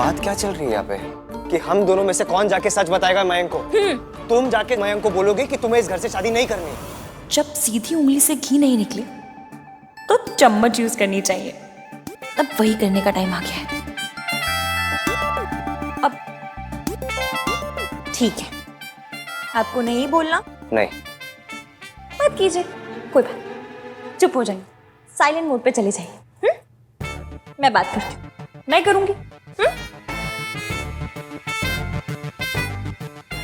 बात क्या चल रही है यहाँ पे कि हम दोनों में से कौन जाके सच बताएगा मयंक को? तुम जाके मयंक को बोलोगे कि तुम्हें इस घर से शादी नहीं करनी। जब सीधी उंगली से घी नहीं निकले तो चम्मच यूज करनी चाहिए। अब वही करने का टाइम आ गया है। अब ठीक है, आपको नहीं बोलना? नहीं। मत कीजिए, कोई बात नहीं। चुप हो जाइए, साइलेंट मोड पे चले जाइए। मैं बात करती हूँ, मैं करूंगी।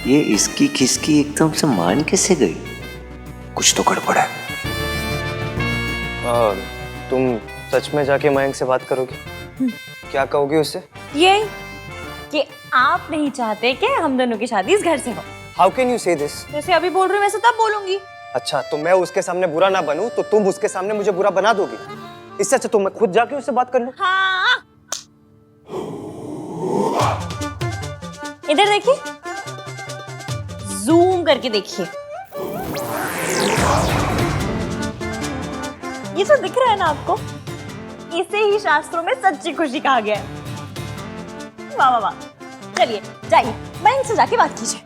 ये इसकी खिसकी एकदम से मान कैसे गई? कुछ तो गड़बड़ है। तुम सच में जाके मयंक से बात करोगी? क्या कहोगी उससे? ये कि आप नहीं चाहते कि हम दोनों की शादी इस घर से हो। हाउ कैन यू से दिस? जैसे अभी बोल रही हूँ वैसे तब बोलूंगी। अच्छा, तो मैं उसके सामने बुरा ना बनूं तो तुम उसके सामने मुझे बुरा बना दोगी? इससे अच्छा तो मैं खुद जाके उससे बात कर लूं। हाँ, इधर देखिए, जूम करके देखिए। ये जो दिख रहा है ना आपको, इसे ही शास्त्रों में सच्ची खुशी कहा गया है। वाह वाह वाह। चलिए जाइए, बैंक से जाके बात कीजिए।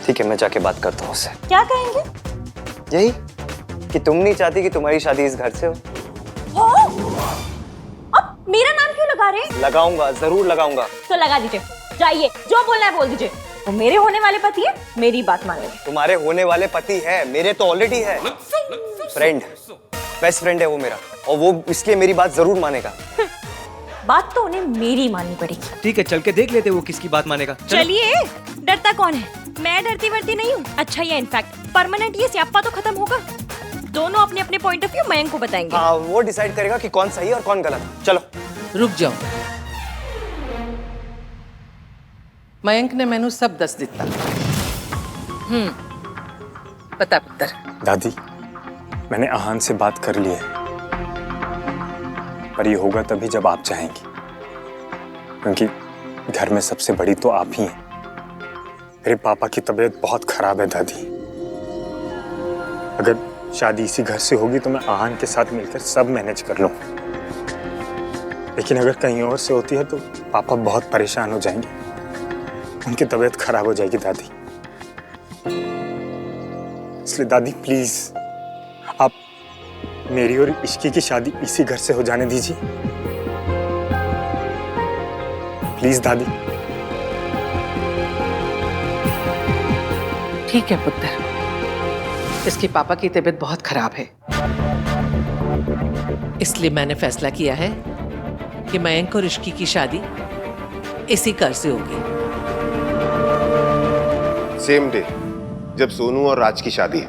ठीक है, मैं जाके बात करता हूँ उससे। क्या कहेंगे? यही कि तुम नहीं चाहती कि तुम्हारी शादी इस घर से हो। अब मेरा नाम क्यों लगा रहे हैं? लगाऊंगा, जरूर लगाऊंगा। तो लगा दीजिए, जाइए, जो बोलना है बोल दीजिए। वो मेरे होने वाले पति है, मेरी बात मानेंगे। तुम्हारे होने वाले पति है, मेरे तो ऑलरेडी है। फ्रेंड, बेस्ट फ्रेंड है वो मेरा, और वो इसलिए मेरी बात जरूर मानेगा। बात तो उन्हें मेरी माननी पड़ेगी। ठीक है, चल के देख लेते वो किसकी बात मानेगा। चलिए, डरता कौन है? मैं डरती वरती नहीं हूँ। अच्छा, ये इनफैक्ट परमानेंट ये स्यापा तो खत्म होगा। दोनों अपने अपने पॉइंट ऑफ व्यू मयंक को बताएंगे। हाँ, वो डिसाइड करेगा कि कौन सही है और कौन गलत। चलो। रुक जाओ, मयंक ने मैनू सब दस दिता। पता पुत्र। दादी, मैंने आहान से बात कर ली है, पर ये होगा तभी जब आप चाहेंगी, क्योंकि घर में सबसे बड़ी तो आप ही हैं। मेरे पापा की तबीयत बहुत खराब है दादी। अगर शादी इसी घर से होगी तो मैं आहान के साथ मिलकर सब मैनेज कर लूँ, लेकिन अगर कहीं और से होती है तो पापा बहुत परेशान हो जाएंगे, उनकी तबीयत खराब हो जाएगी दादी। इसलिए दादी प्लीज आप मेरी और इश्की की शादी इसी घर से हो जाने दीजिए, प्लीज दादी। ठीक है पुत्र, इसके पापा की तबीयत बहुत खराब है, इसलिए मैंने फैसला किया है कि मयंक और इश्की की शादी इसी घर से होगी। सेम डे जब सोनू और राज की शादी है।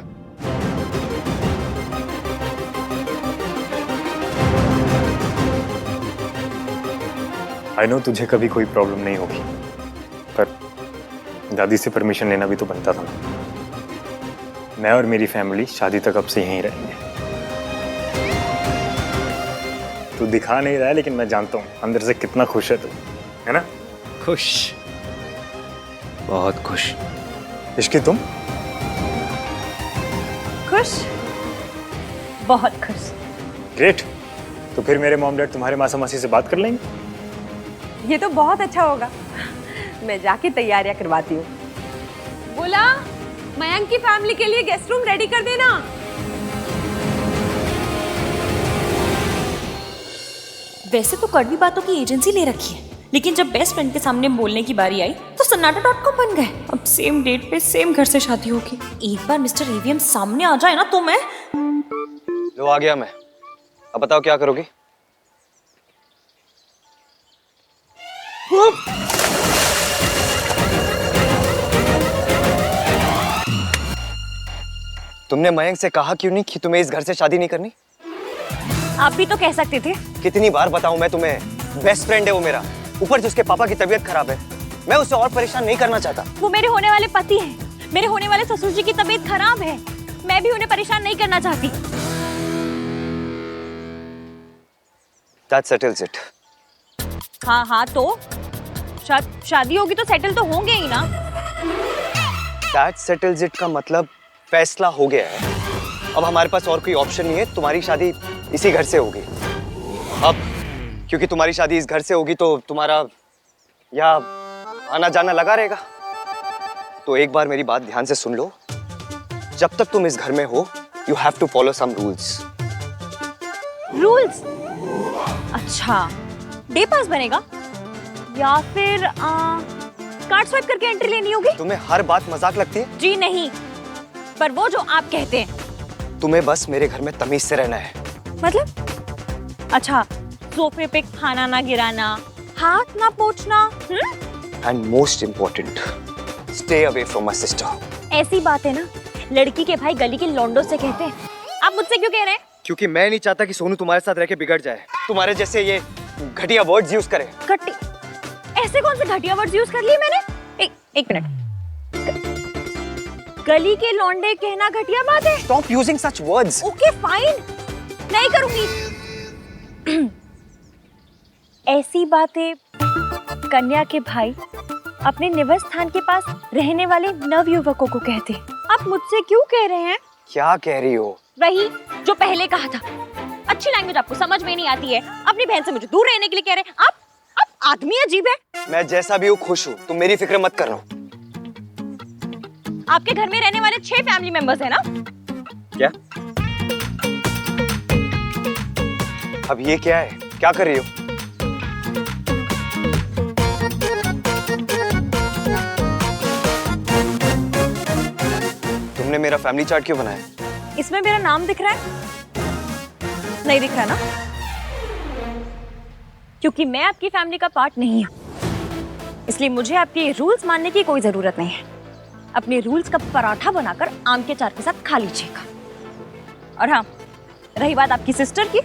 आई नो तुझे कभी कोई प्रॉब्लम नहीं होगी, पर दादी से परमिशन लेना भी तो बनता था ना। मैं और मेरी फैमिली शादी तक अब से यहीं रहेंगे। तू दिखा नहीं रहा है, लेकिन मैं जानता हूँ अंदर से कितना खुश है तू, है ना? खुश, बहुत खुश। इश्की तुम? खुश, बहुत खुश। ग्रेट। तो फिर मेरे मॉम डैड तुम्हारे मासा मासी से बात कर लेंगे। ये तो बहुत अच्छा होगा। मैं जाके तैयारियां करवाती हूँ। बोला, मयंक की फैमिली के लिए गेस्ट रूम रेडी कर देना। वैसे तो कड़वी बातों की एजेंसी ले रखी है, लेकिन जब बेस्ट फ्रेंड के सामने बोलने की बारी आई तो सन्नाटा.com बन गए। अब सेम डेट पे सेम घर से शादी होगी। एक बार मिस्टर ईवीएम सामने आ जाए ना तो मैं लो, आ गया मैं। अब बताओ क्या करोगी? तुमने मयंक से कहा क्यों नहीं कि तुम्हें इस घर से शादी नहीं करनी? आप भी तो कह सकते थे। कितनी बार बताऊं मैं तुम्हें? बेस्ट फ्रेंड है वो मेरा, ऊपर से उसके पापा की तबीयत खराब है। मैं उसे और परेशान नहीं करना चाहता। वो मेरे होने वाले पति हैं। मेरे होने वाले ससुर जी की तबीयत खराब है, मैं भी उन्हें परेशान नहीं करना चाहती। That settles it. हाँ तो शादी होगी तो सेटल तो होंगे ही ना। That settles it का मतलब फैसला हो गया है। अब हमारे पास और कोई ऑप्शन नहीं है। तुम्हारी शादी इसी घर से होगी। अब क्योंकि तुम्हारी शादी इस घर से होगी तो तुम्हारा या आना जाना लगा रहेगा? तो एक बार मेरी बात ध्यान से सुन लो। जब तक तुम इस घर में हो, you have to follow some rules. Rules? अच्छा, डे पास बनेगा या फिर कार्ड स्वाइप करके एंट्री लेनी होगी? तुम्हें हर बात मजाक लगती है? जी नहीं, पर वो जो आप कहते हैं। तुम्हें बस मेरे घर में तमीज से रहना है। मतलब? अच्छा, सोफे पे खाना ना गिराना, हाथ ना पोंछना, and most important, stay away from my sister. ऐसी बात है ना, लड़की के भाई गली के लौंडों से कहते हैं। आप मुझसे क्यों कह रहे हैं? क्योंकि मैं नहीं चाहता कि सोनू तुम्हारे साथ रह के बिगड़ जाए, तुम्हारे जैसे ये घटिया वर्ड्स यूज करे। घटी? ऐसे कौन से घटिया वर्ड्स यूज कर लिए मैंने? एक मिनट। गली के लौंडे कहना घटिया बात है? Stop using such words. Okay fine, नहीं करूंगी। ऐसी बातें कन्या के भाई अपने निवास स्थान के पास रहने वाले नवयुवकों को कहते हैं। आप मुझसे क्यों कह रहे हैं? क्या कह रही हो? वही जो पहले कहा था। अच्छी लैंग्वेज आपको समझ में नहीं आती है। अपनी बहन से मुझे दूर रहने के लिए कह रहे हैं। आप आदमी अजीब है। मैं जैसा भी हूँ खुश हूँ, तुम मेरी फिक्र मत करो। आपके घर में रहने वाले 6 फैमिली मेंबर्स हैं ना? क्या? अब ये क्या है? क्या कर रही हो? तुमने मेरा फैमिली चार्ट क्यों बनाया? इसमें मेरा नाम दिख रहा है? नहीं दिख रहा ना? क्योंकि मैं आपकी फैमिली का पार्ट नहीं हूं, इसलिए मुझे आपके रूल्स मानने की कोई जरूरत नहीं है। अपने रूल्स का पराठा बनाकर आम के चार के साथ खा लीजिएगा। और हाँ, रही बात आपकी सिस्टर की,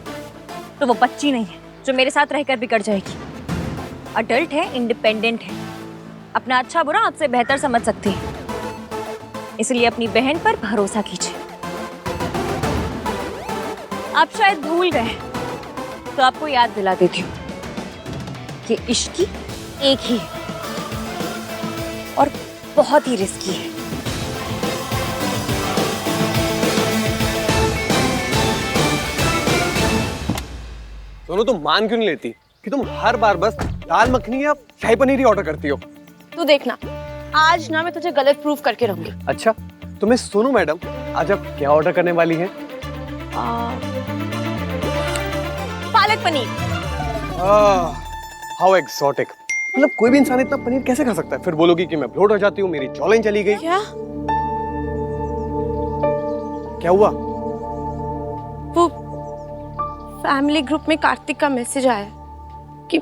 तो वो बच्ची नहीं है जो मेरे साथ रहकर बिगड़ जाएगी। अडल्ट है, इंडिपेंडेंट है, अपना अच्छा बुरा आपसे बेहतर समझ सकती है। इसलिए अपनी बहन पर भरोसा कीजिए। आप शायद भूल गए, तो आपको याद दिला देती हूँ कि इश्क एक ही है और बहुत ही रिस्की है। दोनों तुम मान क्यों नहीं लेती कि तुम हर बार बस दाल मखनी या शाही पनीर ही ऑर्डर करती हो? तू देखना, आज ना मैं तुझे गलत प्रूफ करके रहूंगी। अच्छा, तो मैं सोनू मैडम, आज आप क्या ऑर्डर करने वाली हैं? पालक पनीर। How exotic. मतलब कोई भी इंसान इतना पनीर कैसे खा सकता है? फिर बोलोगी कि मैं ब्लोट हो जाती हूँ, मेरी जॉलाइन चली गई। क्या हुआ? वो फैमिली ग्रुप में कार्तिक का मैसेज आया कि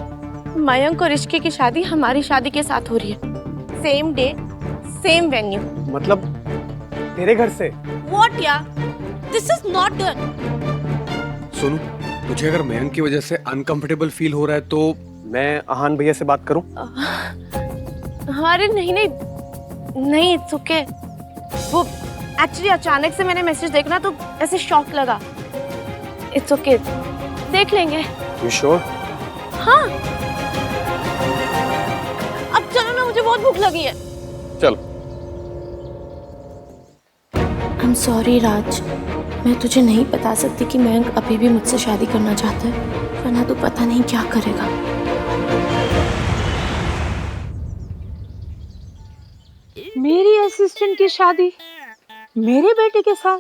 मयंक और इश्की की शादी हमारी शादी के साथ हो रही है। Same day, same venue. मतलब तेरे घर से? What यार? This is not done. Sonu, तुझे अगर मयंक की वजह से अनकंफर्टेबल फील हो रहा है तो मैं आहान भैया से बात करूं? अरे नहीं, इट्स ओके। वो एक्चुअली अचानक से मैंने मैसेज देखना तो ऐसे शॉक लगा। इट्स ओके, देख लेंगे। You sure? हाँ। अब चलो ना, मुझे बहुत भूख लगी है। चलो। I'm sorry राज, मैं तुझे नहीं बता सकती कि मयंक अभी भी मुझसे शादी करना चाहता है, वरना तू पता नहीं क्या करेगा। मेरी असिस्टेंट की शादी मेरे बेटे के साथ?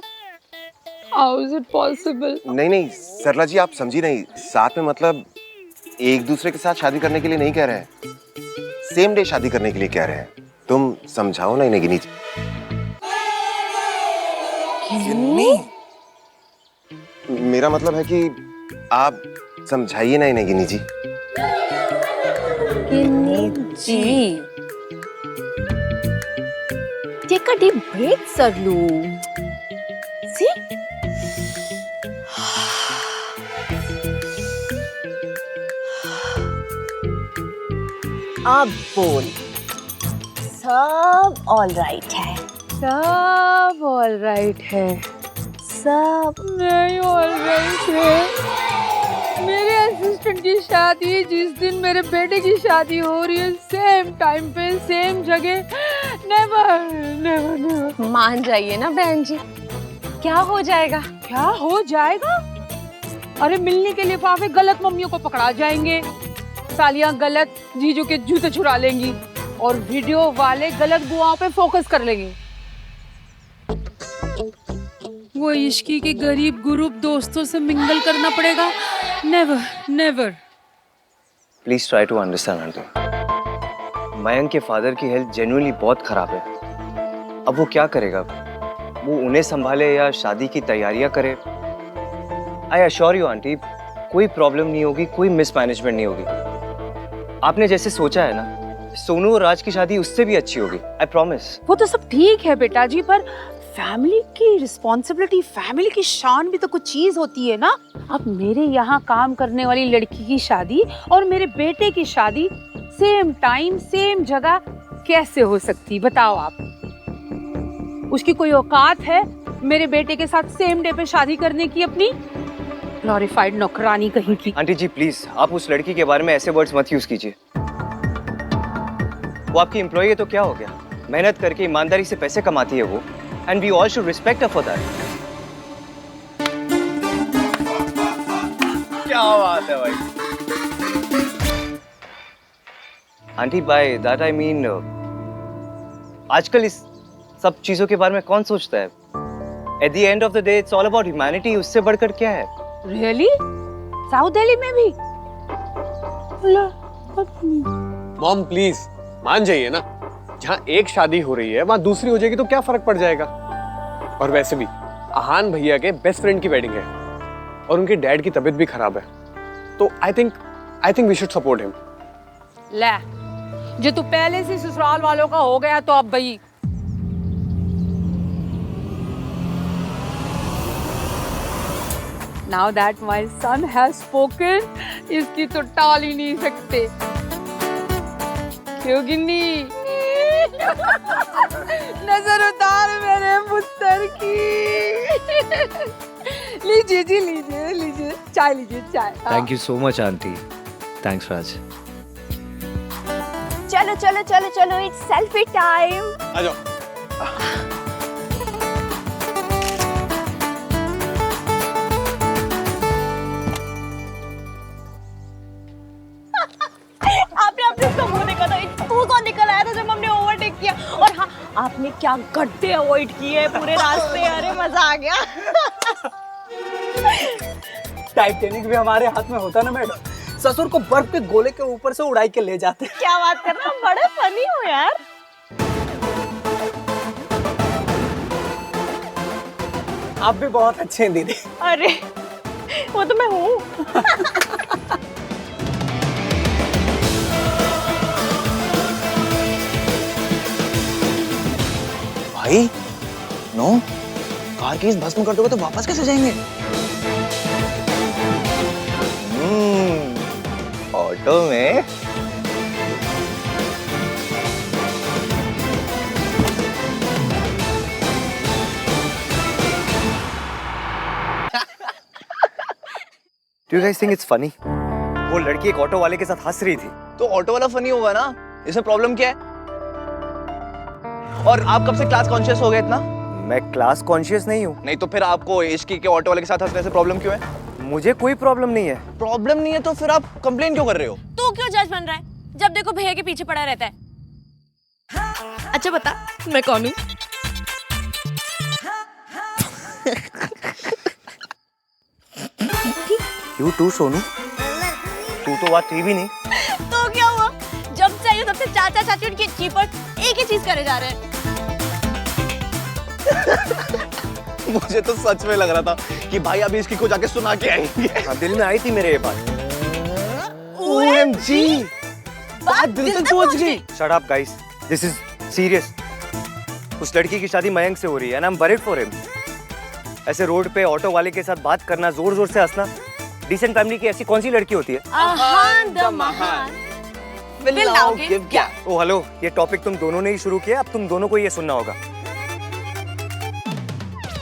How is it possible? नहीं सरला जी, आप समझी नहीं। साथ में मतलब एक दूसरे के साथ शादी करने के लिए नहीं कह रहे हैं, सेम डे शादी करने के लिए कह रहे हैं। तुम समझाओ ना इन्हें गिनी जी। मेरा मतलब है कि आप समझाइए ना इन्हें गिनी जी। जी, take a deep breath, सरलू। See? अब बोल, सब ऑल राइट है? सब ऑल राइट है। सब नहीं ऑल राइट है। मेरे असिस्टेंट की शादी जिस दिन मेरे बेटे की शादी हो रही है, सेम टाइम पे सेम जगह। नेवर। मान जाइए ना बहन जी। क्या हो जाएगा? क्या हो जाएगा? अरे मिलने के लिफाफे गलत मम्मियों को पकड़ा जाएंगे, सालियां गलत जीजू के जूते चुरा लेंगी और वीडियो वाले गलत बुआओं पे फोकस कर लेंगे। वो इश्की के गरीब ग्रुप दोस्तों से मिंगल करना पड़ेगा। Never never. Please try to understand aunty. Mayank के फादर की हेल्थ जेन्युइनली बहुत खराब है। अब वो क्या करेगा? वो उन्हें संभाले या शादी की तैयारियां करे? आई अश्योर यू आंटी, कोई प्रॉब्लम नहीं होगी, कोई मिसमैनेजमेंट नहीं होगी। आपने जैसे सोचा है ना, सोनू और राज की शादी उससे भी अच्छी होगी, आई प्रॉमिस। वो तो सब ठीक है बेटा जी, पर फैमिली की रिस्पॉन्सिबिलिटी, फैमिली की शान भी तो कुछ चीज होती है ना। अब मेरे यहाँ काम करने वाली लड़की की शादी और मेरे बेटे की शादी सेम टाइम सेम जगह कैसे हो सकती, बताओ आप। उसकी कोई औकात है मेरे बेटे के साथ सेम डे पे शादी करने की अपनी? ग्लोरिफाइड नौकरानी कहीं की। आंटी जी प्लीज, आप उस लड़की के बारे में ऐसे वर्ड्स मत यूज कीजिए। वो आपकी एम्प्लॉई है तो क्या हो गया? मेहनत करके ईमानदारी से पैसे कमाती है वो, and we all should respect her for that. क्या बात है भाई। Aunty by that I mean, आजकल इस सब चीजों के बारे में कौन सोचता है? At the end of the day it's all about humanity, उससे बढ़कर क्या है? रियली? साउथ दिल्ली में भी? मॉम प्लीज मान जाइए ना, जहाँ एक शादी हो रही है वहाँ दूसरी हो जाएगी तो क्या फर्क पड़ जाएगा। और वैसे भी आहान भैया के बेस्ट फ्रेंड की वेडिंग है और उनके डैड की तबीयत भी खराब है, तो I think we should support him. ले, जो तू पहले से ससुराल वालों का हो गया तो अब भाई। Now that my son has spoken, इसकी तो टाल ही नहीं सकते, क्यों गिन्नी? नजर उतार मेरे पुत्र की। लीजिए जी, लीजिए लीजिए चाय, लीजिए चाय। Thank you so much aunty. Thanks Raj. चलो चलो चलो चलो, इट्स सेल्फी टाइम। आ जाओ। आपने अपने उसका मुंह देखा था, तू कौन निकल आया था जब हमने ओवरटेक किया? और हाँ, आपने क्या गड्ढे अवॉइड किए पूरे रास्ते। अरे मजा आ गया। टाइटैनिक भी हमारे हाथ में होता ना मैडम, ससुर को बर्फ के गोले के ऊपर से उड़ाई के ले जाते। क्या बात कर रहा, बड़े फनी हो यार। आप भी बहुत अच्छे हैं दीदी। अरे वो तो मैं हूँ। भाई नो, कार की इस भस्म कर दोगे तो वापस कैसे जाएंगे? ऑटो में। Do you guys think it's funny? वो लड़की एक ऑटो वाले के साथ हंस रही थी। तो ऑटो वाला फनी होगा ना, इसमें प्रॉब्लम क्या है? और आप कब से क्लास कॉन्शियस हो गए इतना? मैं क्लास कॉन्शियस नहीं हूँ। नहीं तो फिर आपको इश्की के ऑटो वाले के साथ हंसने से प्रॉब्लम क्यों है? मुझे कोई प्रॉब्लम नहीं है। प्रॉब्लम नहीं है तो फिर आप कंप्लेन क्यों कर रहे हो? तू क्यों जज बन रहा है? जब देखो भैया के पीछे पड़ा रहता है। अच्छा बता, मैं कौन हूँ? क्यों तू सोनू? तू तो बात थी भी नहीं। तो क्या हुआ? जब चाहिए तब से चाचा चाची उनकी चीपर एक ही चीज करे जा रहे हैं। मुझे तो सच में लग रहा था कि भाई अभी इसकी को जाके सुना के आएंगे। हाँ, दिल में आई थी मेरे ये बात। OMG, बात दिल तक पहुंच गई। Shut up guys, this is serious। उस लड़की की शादी मयंक से हो रही है ना, I'm worried for him। ऐसे रोड पे ऑटो वाले के साथ बात करना, जोर जोर से हंसना, डिसेंट फैमिली की ऐसी कौन सी लड़की होती है? आहान द महान। Will now give gap। Oh hello, ये टॉपिक तुम दोनों ने ही शुरू किया, अब तुम दोनों को ये सुनना होगा।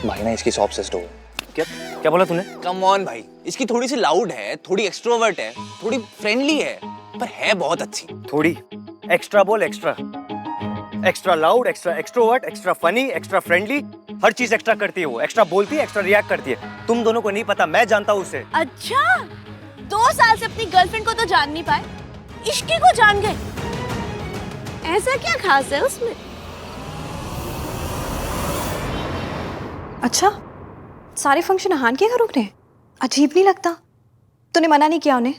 भाई ना इसकी सॉफ्ट सिस्टर हो। क्या बोला तूने? कम ऑन भाई, इसकी थोड़ी सी लाउड है, थोड़ी एक्सट्रोवर्ट है, थोड़ी फ्रेंडली है, पर है बहुत अच्छी। थोड़ी एक्स्ट्रा बोल, extra extra loud, extra extrovert, extra funny, extra friendly, हर चीज एक्स्ट्रा करती है वो। एक्स्ट्रा बोलती है, एक्स्ट्रा रिएक्ट करती है। तुम दोनों को नहीं पता, मैं जानता हूँ उसे। अच्छा, 2 साल से अपनी गर्लफ्रेंड को तो जान नहीं पाए, इश्की को जान गए। ऐसा क्या खास है उसमें? अच्छा, सारे फंक्शन अहान के घर रुकने? अजीब नहीं लगता? तूने मना नहीं किया उन्हें?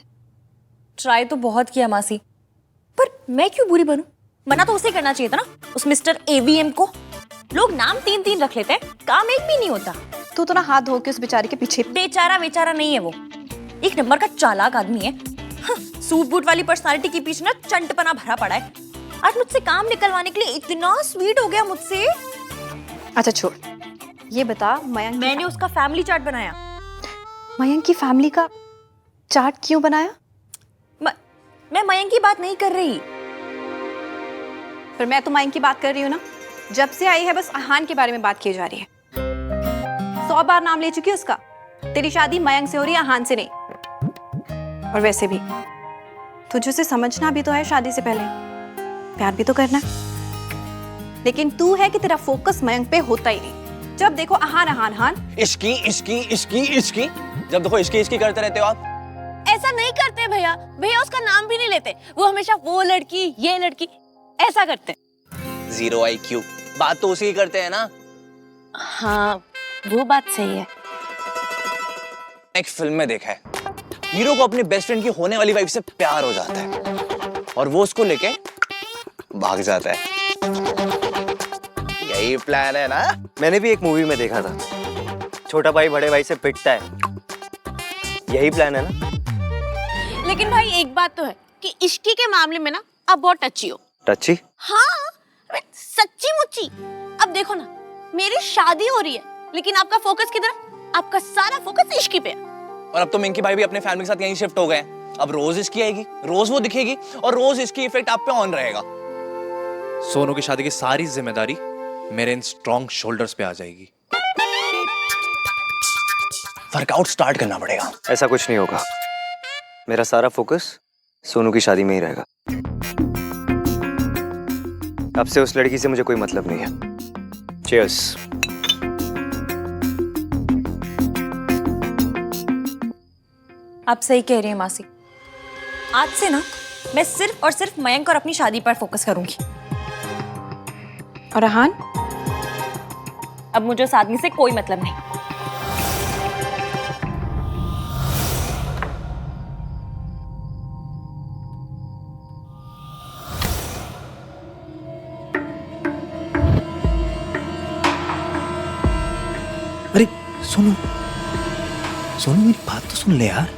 ट्राई तो बहुत किया मासी, पर मैं क्यों बुरी बनूं? मना तो उसे करना चाहिए था ना, उस मिस्टर एवीएम को। लोग नाम 3-3 रख लेते हैं, काम एक भी नहीं होता। तू तो ना हाथ धो के उस बेचारे के पीछे। बेचारा नहीं है वो, एक नंबर का चालाक आदमी है। सूट बूट वाली पर्सनालिटी के पीछे ना चंटपना भरा पड़ा है। आज मुझसे काम निकलवाने के लिए इतना स्वीट हो गया मुझसे। अच्छा छोड़, ये बता मयंक। मैंने उसका फैमिली चार्ट बनाया। मयंक की फैमिली का चार्ट क्यों बनाया? मैं मयंक की बात नहीं कर रही। पर मैं तो मयंक की बात कर रही हूँ ना। जब से आई है बस अहान के बारे में बात की जा रही है। 100 बार नाम ले चुकी है उसका। तेरी शादी मयंक से हो रही है, अहान से नहीं। और वैसे भी तुझे उसे समझना भी तो है, शादी से पहले प्यार भी तो करना है। लेकिन तू है कि तेरा फोकस मयंक पे होता ही नहीं। जब देखो अहान अहान अहान। इश्की इश्की इश्की इश्की, जब देखो इश्की इश्की करते रहते हो आप। ऐसा नहीं करते भैया, भैया उसका नाम भी नहीं लेते। वो हमेशा वो लड़की ये लड़की ऐसा करते। 0 IQ, बात तो उसी की करते हैं ना। हाँ वो बात सही है। एक फिल्म में देखा है, हीरो को अपनी बेस्ट फ्रेंड की होने वाली वाइफ से प्यार हो जाता है और वो उसको लेके भाग जाता है। यही प्लान है ना? मैंने भी एक मूवी में देखा था, छोटा भाई बड़े भाई से पिटता है। यही प्लान है ना? लेकिन भाई एक बात तो है कि इश्की के मामले में ना आप बहुत टची हो। टची? हाँ सच्ची मुच्ची। अब देखो ना, मेरी शादी हो रही है लेकिन आपका फोकस किधर है? आपका सारा फोकस इश्की पे है। और अब तो मिंकी भाई भी अपने फैमिली के साथ यहीं शिफ्ट हो गए। अब रोज इश्की आएगी, रोज वो दिखेगी और रोज इसकी इफेक्ट आप पे ऑन रहेगा। सोनू की शादी की सारी जिम्मेदारी मेरे इन स्ट्रॉन्ग शोल्डर्स पे आ जाएगी। वर्कआउट स्टार्ट करना पड़ेगा। ऐसा कुछ नहीं होगा, मेरा सारा फोकस सोनू की शादी में ही रहेगा। अब से उस लड़की से मुझे कोई मतलब नहीं है। चीयर्स। आप सही कह रही हैं मासी। आज से ना मैं सिर्फ और सिर्फ मयंक और अपनी शादी पर फोकस करूंगी। और अहान? अब मुझे उस आदमी से कोई मतलब नहीं। अरे सोनू, सोनू मेरी बात तो सुन ले यार।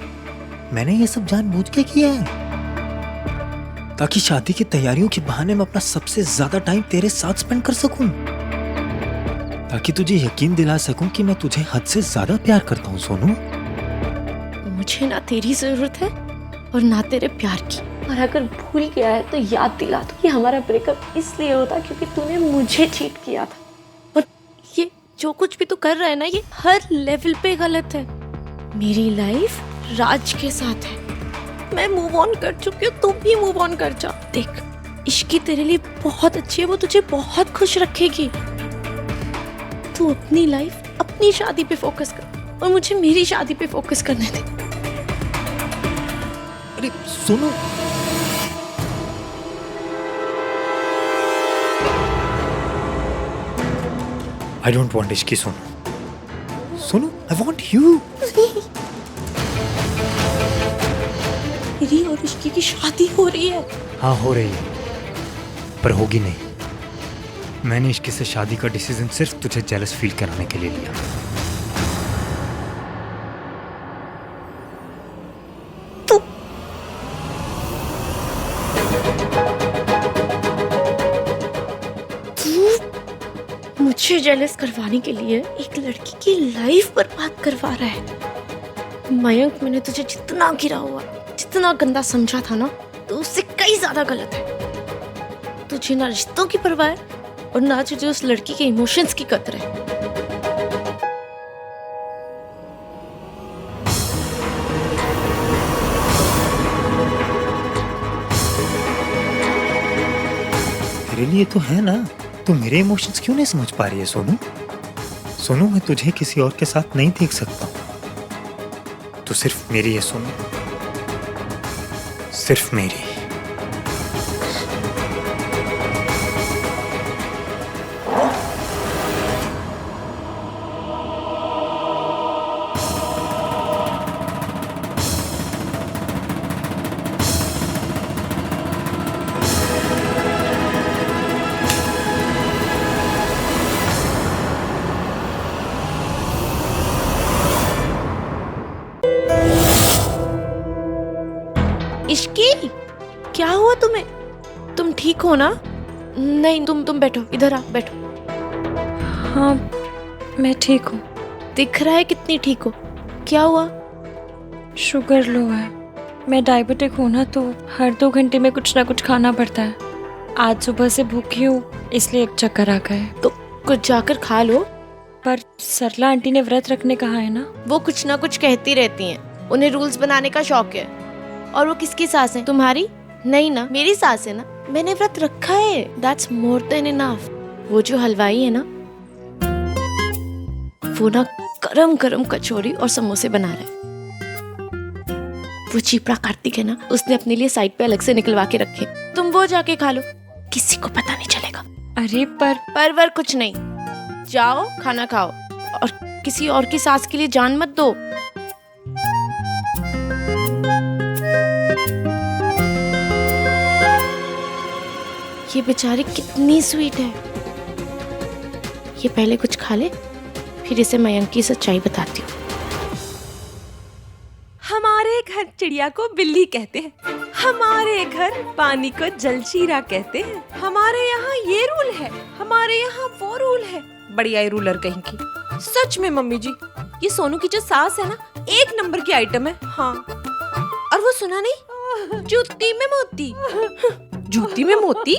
मैंने ये सब जानबूझ के किया है ताकि शादी की तैयारियों के बहाने मैं अपना सबसे ज्यादा टाइम तेरे साथ स्पेंड कर सकूं, ताकि तुझे यकीन दिला सकूं कि मैं तुझे हद से ज्यादा प्यार करता हूं सोनू। मुझे ना तेरी जरूरत है और ना तेरे प्यार की। और अगर भूल गया है तो याद दिला दो कि हमारा ब्रेकअप इसलिए होता क्योंकि तूने मुझे चीट किया था। और ये जो कुछ भी तू कर रहा है ना, ये हर लेवल पे गलत है। मेरी लाइफ राज के साथ है, मैं मूव ऑन कर चुकी हूँ, तू भी मूव ऑन कर जा। देख, इश्की तेरे लिए बहुत अच्छी है, वो तुझे बहुत खुश रखेगी। तू अपनी लाइफ, अपनी शादी पे फोकस कर और मुझे मेरी शादी पे फोकस करने दे। अरे सुनो, I don't want Ishki Sonu. Sonu, I want you। मेरी और इश्की की शादी हो रही है। हाँ हो रही है, पर होगी नहीं। मैंने इश्की से शादी का डिसीजन सिर्फ तुझे जेलस फील कराने के लिए लिया। मुझे जेलस करवाने के लिए एक लड़की की लाइफ बर्बाद करवा रहा है। मयंक, मैंने तुझे जितना गिरा हुआ, जितना गंदा समझा था ना, तो उससे कई ज्यादा गलत है। तुझे ना रिश्तों की परवाह है और ना तुझे उस लड़की के इमोशंस की कदर है। तेरे लिए तो है ना, तो मेरे इमोशंस क्यों नहीं समझ पा रही है सोनू? सोनू, मैं तुझे किसी और के साथ नहीं देख सकता। तू सिर्फ मेरी है सोनू, सिर्फ मेरी। रिश्की, क्या हुआ तुम्हें? तुम ठीक हो ना? नहीं, तुम बैठो, इधर आ, बैठो। हाँ, मैं ठीक हूँ। दिख रहा है कितनी ठीक हो। क्या हुआ? शुगर लो है। मैं डायबिटिक हूँ ना, तो हर 2 घंटे में कुछ ना कुछ खाना पड़ता है। आज सुबह से भूखी हूँ, इसलिए एक चक्कर आ गए। तो कुछ जाकर खा लो। पर सरला आंटी ने व्रत रखने कहा है ना। वो कुछ ना कुछ कहती रहती हैं, उन्हें रूल्स बनाने का शौक है। और वो किसकी सास है? तुम्हारी? नहीं ना, मेरी सास है ना। मैंने व्रत रखा है, दैट्स मोर देन इनफ। वो जो हलवाई है ना, वो ना गरम गरम कचौरी और समोसे बना रहे। वो चीपड़ा कार्तिक है ना, उसने अपने लिए साइड पे अलग से निकलवा के रखे। तुम वो जाके खा लो, किसी को पता नहीं चलेगा। अरे पर कुछ नहीं, जाओ खाना खाओ और किसी और की सास के लिए जान मत दो। ये बेचारी कितनी स्वीट है। ये पहले कुछ खा ले, फिर इसे मयंक की सच्चाई बताती हूँ। हमारे घर चिड़िया को बिल्ली कहते हैं, हमारे घर पानी को जलशीरा कहते हैं, हमारे यहाँ ये रूल है, हमारे यहाँ वो रूल है। बढ़िया ही रूलर कहीं की। सच में मम्मी जी, ये सोनू की जो सास है ना, 1 नंबर की आइटम है। हाँ, और वो सुना नहीं, जूती में मोती। जूती में मोती?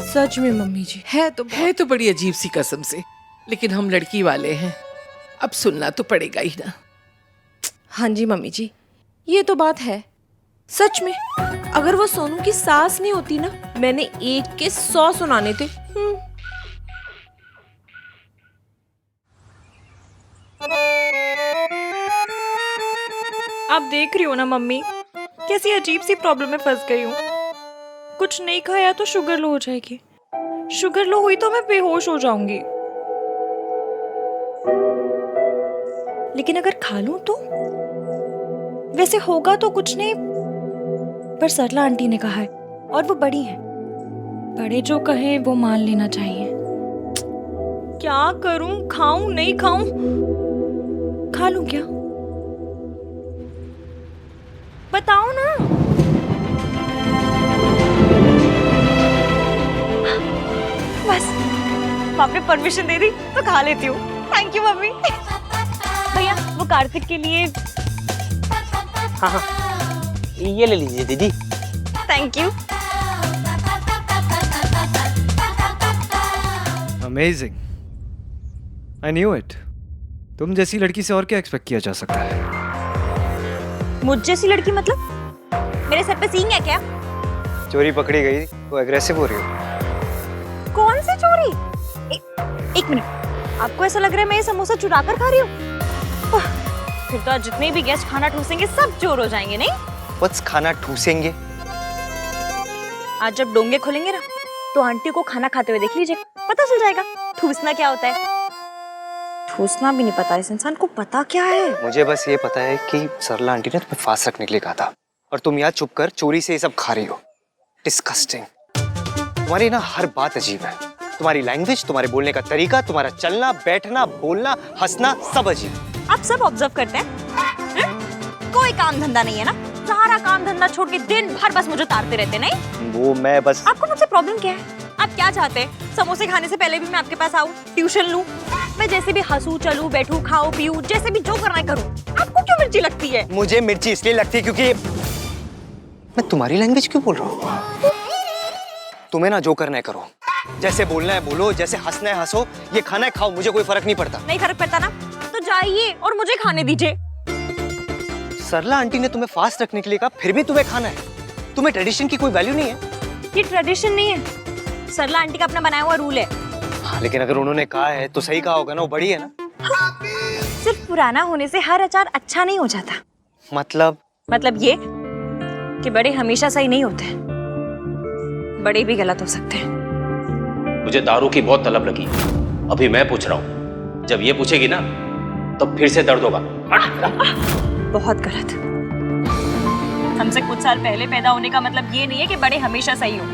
सच में मम्मी जी, है तो बड़ी अजीब सी कसम से, लेकिन हम लड़की वाले हैं, अब सुनना तो पड़ेगा ही ना। हाँ जी मम्मी जी, ये तो बात है। सच में, अगर वो सोनू की सास नहीं होती ना, मैंने 1 के 100 सुनाने थे। आप देख रही हो ना मम्मी, कैसी अजीब सी प्रॉब्लम में फंस गई हूँ। कुछ नहीं खाया तो शुगर लो हो जाएगी, शुगर लो हुई तो मैं बेहोश हो जाऊंगी। लेकिन अगर खा लूं तो? वैसे होगा तो कुछ नहीं, पर सरला आंटी ने कहा है और वो बड़ी है, बड़े जो कहे वो मान लेना चाहिए। क्या करूं, खाऊं नहीं खाऊं? खा लूं क्या? बताओ ना। बस आपने परमिशन दे दी तो खा लेती हूँ। Thank you mummy. भैया वो कार्तिक के लिए। हाँ, ये ले लीजिए दीदी। Thank you. Amazing, I knew it. तुम जैसी लड़की से और क्या एक्सपेक्ट किया जा सकता है? मुझ जैसी लड़की मतलब? मेरे सर पे सींग है क्या? चोरी पकड़ी गई तो एग्रेसिव हो रही हो। कौन सी चोरी? एक मिनट, आपको ऐसा लग रहा है मैं ये समोसा चुरा कर खा रही हूँ? फिर तो आज जितने भी गेस्ट खाना ठूसेंगे सब चोर हो जाएंगे, नहीं? What's खाना ठूसेंगे? आज जब डोंगे खुलेंगे ना, तो आंटी को खाना खाते हुए देख लीजिए, पता चल जाएगा ठूसना क्या होता है। ठूसना भी नहीं पता इस इंसान को, पता क्या है? मुझे बस ये पता है कि सरला आंटी ने तुम्हें फास्ट रखने के लिए कहा था, और तुम यहाँ छुप कर चोरी से ये सब खा रही हो। डिस्कस्टिंग। तुम्हारी ना हर बात अजीब है, तुम्हारी लैंग्वेज, तुम्हारे बोलने का तरीका, तुम्हारा चलना बैठना बोलना हंसना सब अजीब। आप सब ऑब्जर्व करते हैं? कोई काम धंधा नहीं है ना, सारा काम धंधा छोड़ के दिन भर बस मुझे तारते रहते, नहीं? वो मैं बस। आपको मुझसे प्रॉब्लम क्या है? आप क्या चाहते हैं? समोसे खाने से पहले भी मैं आपके पास आऊं, ट्यूशन लूं, मैं जैसे भी हंसू चलूं बैठूं खाऊं पीऊं, जैसे भी जो करना है करूं। आपको क्यों मिर्ची लगती है? मुझे मिर्ची इसलिए लगती है क्योंकि मैं तुम्हारी लैंग्वेज क्यों बोल रहा हूँ? तुम्हें ना जो करना है करो, जैसे बोलना है बोलो, जैसे हंसना है हंसो, ये खाना है खाओ, मुझे कोई फर्क नहीं पड़ता। नहीं फर्क पड़ता ना, तो जाइए और मुझे खाने दीजिए। सरला आंटी ने तुम्हें फास्ट रखने के लिए कहा, फिर भी तुम्हें खाना है। तुम्हें ट्रेडिशन की कोई वैल्यू नहीं है? ये ट्रेडिशन नहीं है, सरला आंटी का अपना बनाया हुआ रूल है। हाँ, लेकिन अगर उन्होंने कहा है तो सही कहा होगा ना, वो बड़ी है ना। हाँ, सिर्फ पुराना होने से हर अचार अच्छा नहीं हो जाता। मतलब ये कि बड़े हमेशा सही नहीं होते, बड़े भी गलत हो सकते हैं। मुझे दारू की बहुत तलब लगी, अभी मैं पूछ रहा हूँ, जब ये पूछेगी ना तब फिर से दर्द होगा। बहुत गलत। हमसे कुछ साल पहले पैदा होने का मतलब ये नहीं है कि बड़े हमेशा सही हो।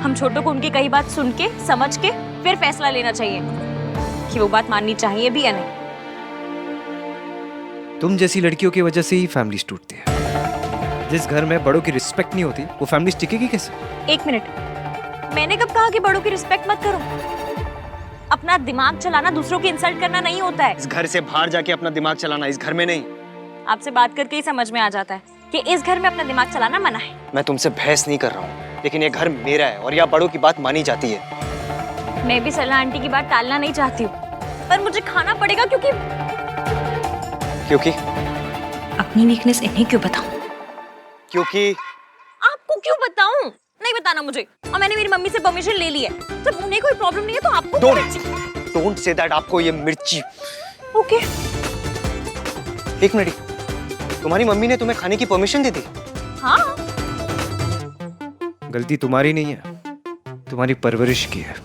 हम छोटों को उनकी कई बात सुन के समझ के फिर फैसला लेना चाहिए कि वो बात माननी चाहिए भी या नहीं। तुम जैसी लड़कियों की वजह से ही फैमिलीज टूटती है। जिस घर में बड़ों की रिस्पेक्ट नहीं होती वो फैमिली टिकेगी कैसे? एक मिनट, मैंने कब कहा कि बड़ों की रिस्पेक्ट मत करो? अपना दिमाग चलाना दूसरों की इंसल्ट करना नहीं होता है। इस घर से बाहर जाके अपना दिमाग चलाना, इस घर में नहीं। आपसे बात करके ही समझ में आ जाता है कि इस घर में अपना दिमाग चलाना मना है। मैं तुमसे बहस नहीं कर रहा हूँ, लेकिन ये घर मेरा है और यहाँ बड़ों की बात मानी जाती है। मैं भी सलाह आंटी की बात टालना नहीं चाहती हूँ, पर मुझे खाना पड़ेगा क्योंकि अपनी वीकनेस इन्हें क्यों बताऊं? क्योंकि आपको क्यों बताऊं? नहीं बताना मुझे। और मैंने मेरी मम्मी से परमिशन ले ली है। जब उन्हें कोई प्रॉब्लम नहीं है तो आपको डोंट से दैट। आपको ये मिर्ची। ओके। एक मिनट, तुम्हारी मम्मी ने तुम्हें खाने की परमिशन दे दी? हाँ। गलती तुम्हारी नहीं है, तुम्हारी परवरिश की है।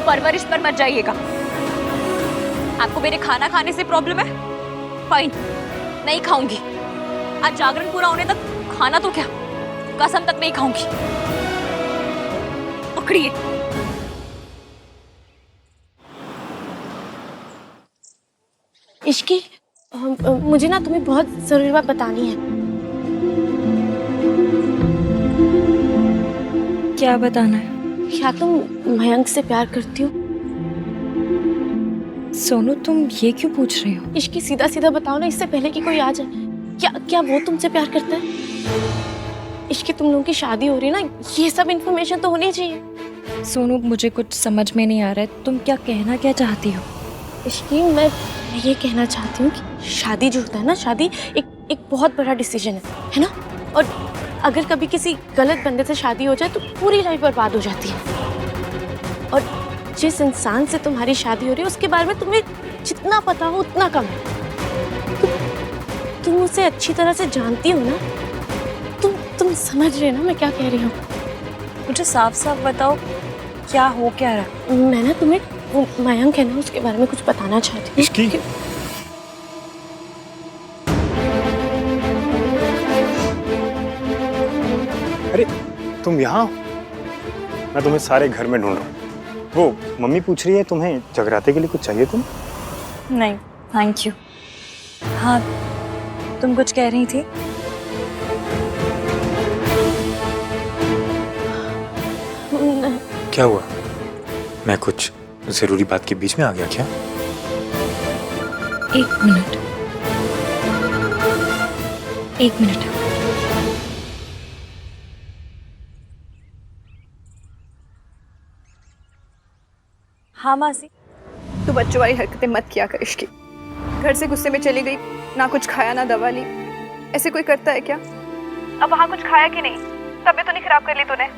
परवरिश पर मत जाइएगा। आपको मेरे खाना खाने से प्रॉब्लम है? फाइन, नहीं खाऊंगी। आज जागरण पूरा होने तक खाना तो क्या, कसम तक नहीं खाऊंगी। पकड़िए। इश्की, मुझे ना तुम्हें बहुत जरूरी बात बतानी है। क्या बताना है? क्या तुम मयंक से प्यार करती हो? सोनू, तुम ये क्यों पूछ रही हो? इश्की, सीधा सीधा बताओ ना, इससे पहले कि कोई आ जाए। क्या वो तुमसे प्यार करता है? इश्की, तुम लोगों की शादी हो रही है ना, ये सब इन्फॉर्मेशन तो होनी चाहिए। सोनू, मुझे कुछ समझ में नहीं आ रहा है। तुम क्या चाहती हो? इश्की, मैं ये कहना चाहती हूँ कि शादी जो होता है ना, शादी एक बहुत बड़ा डिसीजन है ना? और अगर कभी किसी गलत बंदे से शादी हो जाए तो पूरी लाइफ बर्बाद हो जाती है। और जिस इंसान से तुम्हारी शादी हो रही है उसके बारे में तुम्हें जितना पता हो उतना कम है। तुम उसे अच्छी तरह से जानती हो ना? तुम समझ रहे हो ना मैं क्या कह रही हूँ? मुझे साफ साफ बताओ, क्या हो क्या रहा? मैं ना तुम्हें वो मयंक है ना, उसके बारे में कुछ बताना चाहती हूँ। अरे तुम यहाँ? मैं तुम्हें सारे घर में ढूंढ रहा हूँ। वो मम्मी पूछ रही है तुम्हें जगराते के लिए कुछ चाहिए तुम? नहीं, थैंक यू। हाँ, तुम कुछ कह रही थी? क्या हुआ? मैं कुछ जरूरी बात के बीच में आ गया क्या? एक मिनट। हाँ मासी। तू बच्चों वाली हरकतें मत किया कर इश्की। घर से गुस्से में चली गई, ना कुछ खाया ना दवा ली। ऐसे कोई करता है क्या? अब वहाँ कुछ खाया कि नहीं? तबीयत तो नहीं खराब कर ली तूने?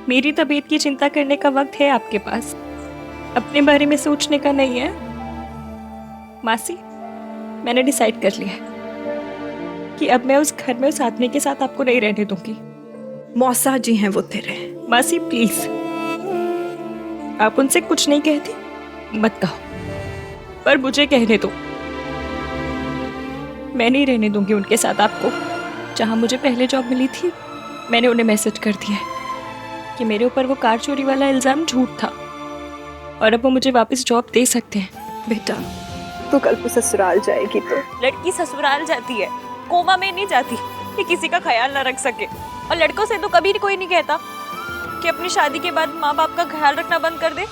मेरी तबीयत की चिंता करने का वक्त है आपके पास, अपने बारे में सोचने का नहीं है। मासी, मैंने डिसाइड कर लिया है कि अब मैं उस घर में उस आदमी के साथ आपको नहीं रहने दूंगी। मौसा जी हैं वो तेरे। मासी प्लीज, आप उनसे कुछ नहीं कहती, मत कहो, पर मुझे कहने दो। मैं नहीं रहने दूंगी उनके साथ आपको। जहां मुझे पहले जॉब मिली थी, मैंने उन्हें मैसेज कर दिया है कि मेरे ऊपर वो कार चोरी वाला इल्जाम झूठ था और अब वो मुझे वापस जॉब दे सकते हैं। बेटा, तू कल को ससुराल जाएगी तो? लड़की ससुराल जाती है, कोमा में नहीं जाती कि किसी का ख्याल ना रख सके। और लड़कों से तो कभी कोई नहीं कहता कि अपनी शादी के बाद माँ बाप का ख्याल रखना बंद कर दे।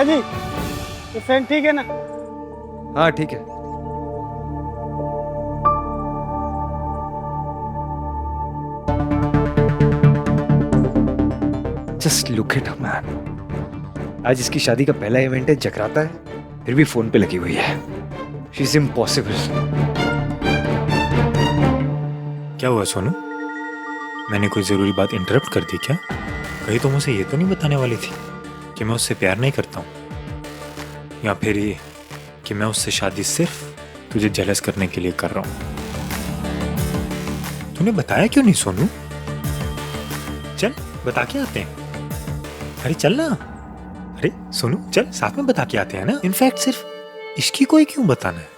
जी, ये फैन ठीक है ना? हाँ ठीक है। Just look at man. आज इसकी शादी का पहला इवेंट है, जगराता है, फिर भी फोन पे लगी हुई है। She is impossible. क्या हुआ सोनू? मैंने कोई जरूरी बात इंटरप्ट कर दी क्या? कहीं तुम उसे ये तो नहीं बताने वाली थी कि मैं उससे प्यार नहीं करता हूँ, या फिर ये कि मैं उससे शादी सिर्फ तुझे जेलस करने के लिए कर रहा हूँ? तूने बताया क्यों नहीं सोनू? चल बता के आते हैं। अरे चल ना, अरे सोनू चल साथ में बता के आते हैं ना। इनफैक्ट सिर्फ इसकी को ही क्यों बताना है,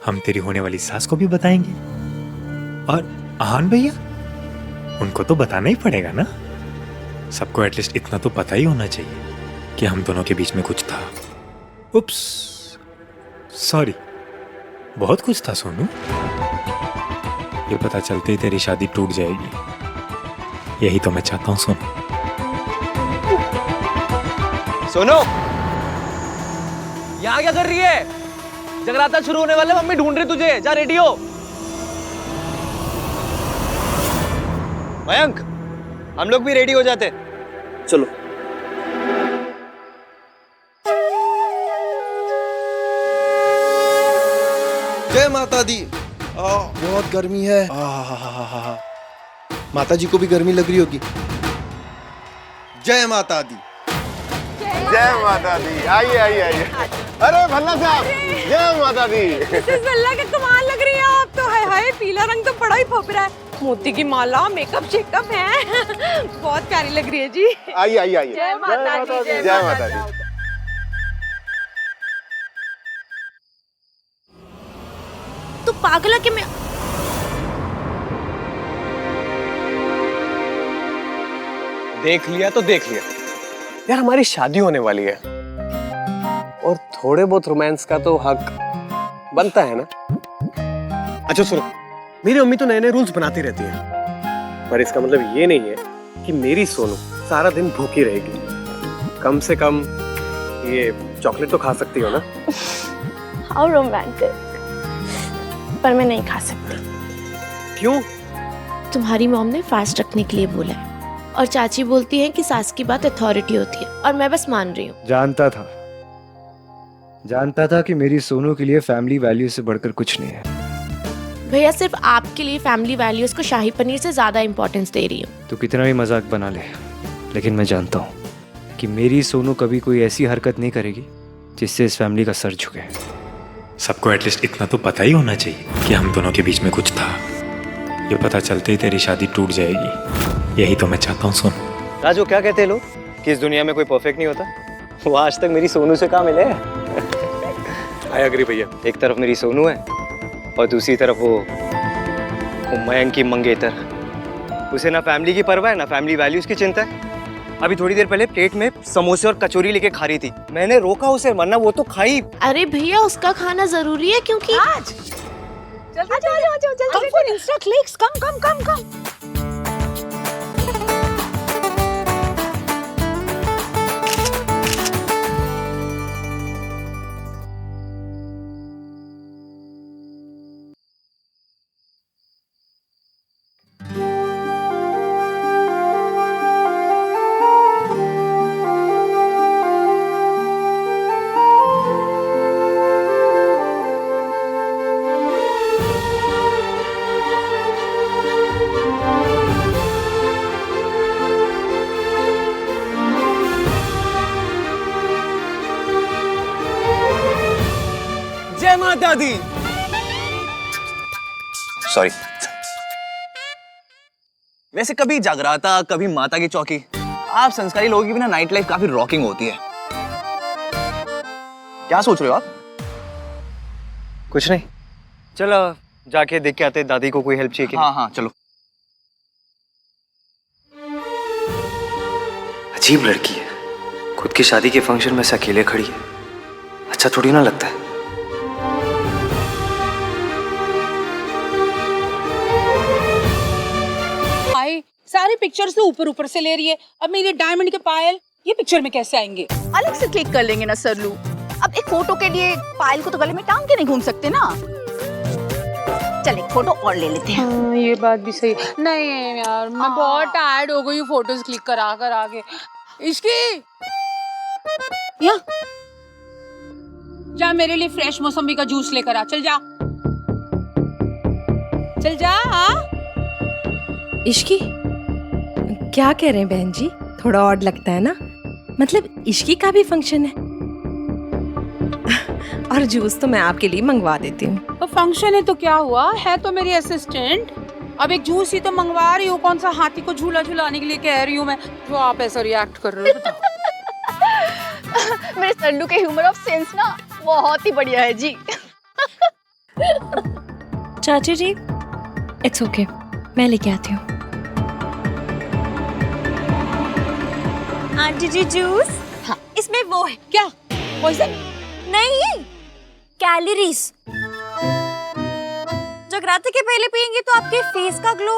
हम तेरी होने वाली सास को भी बताएंगे, और आहान भैया उनको तो बताना ही पड़ेगा ना। सबको एटलीस्ट इतना तो पता ही होना चाहिए कि हम दोनों के बीच में कुछ था। उप्स, सॉरी, बहुत कुछ था सोनू। ये पता चलते ही तेरी शादी टूट जाएगी, यही तो मैं चाहता हूँ सोनू। सोनू, यहाँ क्या कर रही है? जगराता शुरू होने वाला है, मम्मी ढूंढ रही तुझे, जा रेडी हो। मयंक, हम लोग भी रेडी हो जाते। चलो। जय माता दी। बहुत गर्मी है। माता जी को भी गर्मी लग रही होगी। जय माता दी। जय माता दी। आइए आइए आइए। अरे भल्ला साहब, जय माता दी। मिसेस भल्ला के कमाल लग रही है आप तो। हाय हाय, पीला रंग तो बड़ा ही फप रहा है। मोती की माला, मेकअप शेकअप है। बहुत प्यारी लग रही है जी। आइए आइए आइए। जय माता दी। जय माता दी। तू पागल है कि मैं देख लिया तो देख लिया यार, हमारी शादी होने वाली है और थोड़े बहुत रोमांस का तो हक बनता है ना। अच्छा सुनो, मेरी मम्मी तो नए नए रूल्स बनाती रहती है, पर इसका मतलब ये नहीं है कि मेरी सोनू सारा दिन भूखी रहेगी। कम से कम ये चॉकलेट तो खा सकती हो ना। How romantic. पर मैं नहीं खा सकती। क्यों? तुम्हारी मॉम ने फास्ट रखने के लिए बोला है, और चाची बोलती है कि सास की बात अथॉरिटी होती है, और मैं बस मान रही हूँ। जानता था कि मेरी सोनू के लिए फैमिली वैल्यू से बढ़कर कुछ नहीं है। भैया सिर्फ आपके लिए फैमिली वैल्यूज को शाही पनीर से ज्यादा इंपॉर्टेंस दे रही हूँ। तो कितना भी मजाक बना ले, लेकिन मैं जानता हूँ कि मेरी सोनू कभी कोई ऐसी हरकत नहीं करेगी जिससे इस फैमिली का सर झुके। सबको एटलीस्ट इतना तो पता ही होना चाहिए कि हम दोनों के बीच में कुछ था। ये पता चलते ही तेरी शादी टूट जाएगी, यही तो मैं चाहता हूँ सोनू। राजू, क्या कहते हैं लोग कि इस दुनिया में कोई परफेक्ट नहीं होता? वो आज तक मेरी सोनू से कहाँ मिले। आई एग्री भैया। एक तरफ मेरी सोनू है और दूसरी तरफ वो मयंक की मंगेतर। उसे ना फैमिली की परवाह है, ना फैमिली वैल्यूज की चिंता है। अभी थोड़ी देर पहले प्लेट में समोसे और कचौरी लेके खा रही थी, मैंने रोका उसे, वरना वो तो खाई। अरे भैया, उसका खाना जरूरी है क्योंकि आज कम फॉर इंस्टा क्लिक्स, कम कम कम कम। जय माता दी। सॉरी। वैसे कभी जागराता, कभी माता की चौकी। आप संस्कारी लोगों की भी ना नाइट लाइफ काफी रॉकिंग होती है। क्या सोच रहे हो आप? कुछ नहीं, चलो जाके देख के आते दादी को कोई हेल्प चाहिए कि हाँ हाँ चलो। अजीब लड़की है, खुद की शादी के फंक्शन में से अकेले खड़ी है। अच्छा थोड़ी ना लगता है। सारे पिक्चर्स तो ऊपर ऊपर से ले रही है। अब मेरे डायमंड के पायल ये पिक्चर में कैसे आएंगे? अलग से क्लिक कर लेंगे ना सरलू। अब एक फोटो के लिए पायल को तो गले में टांग के नहीं घूम सकते ना। चल एक फोटो और ले लेते हैं। हाँ, ये बात भी सही। नहीं यार, मैं बहुत टायर्ड हो गई हूँ फोटोज क्लिक करा कर आगे। इसकी या जा मेरे लिए फ्रेश मौसमी का जूस लेकर आ। चल जा, चल जा। हाँ इश्की, क्या कह रहे हैं बहन जी? थोड़ा ऑड लगता है ना, मतलब इश्की का भी फंक्शन है। और जूस तो मैं आपके लिए मंगवा देती हूँ। तो फंक्शन है तो क्या हुआ, है तो मेरी असिस्टेंट। अब एक जूस ही तो मंगवा रही हूँ, कौन सा हाथी को झूला झूलाने के लिए कह रही हूँ मैं, जो आप ऐसा रिएक्ट कर रहे हो बताओ। मेरे सल्लू के ह्यूमर ऑफ सेंस ना बहुत ही बढ़िया है जी। चाची जी, इट्स ओके, मैं लेके आती हूँ। आंटी जी जूस। हाँ। इसमें वो है क्या पॉइजन? नहीं, कैलोरीज। जगराते के पहले पियेंगे तो आपके फेस का ग्लो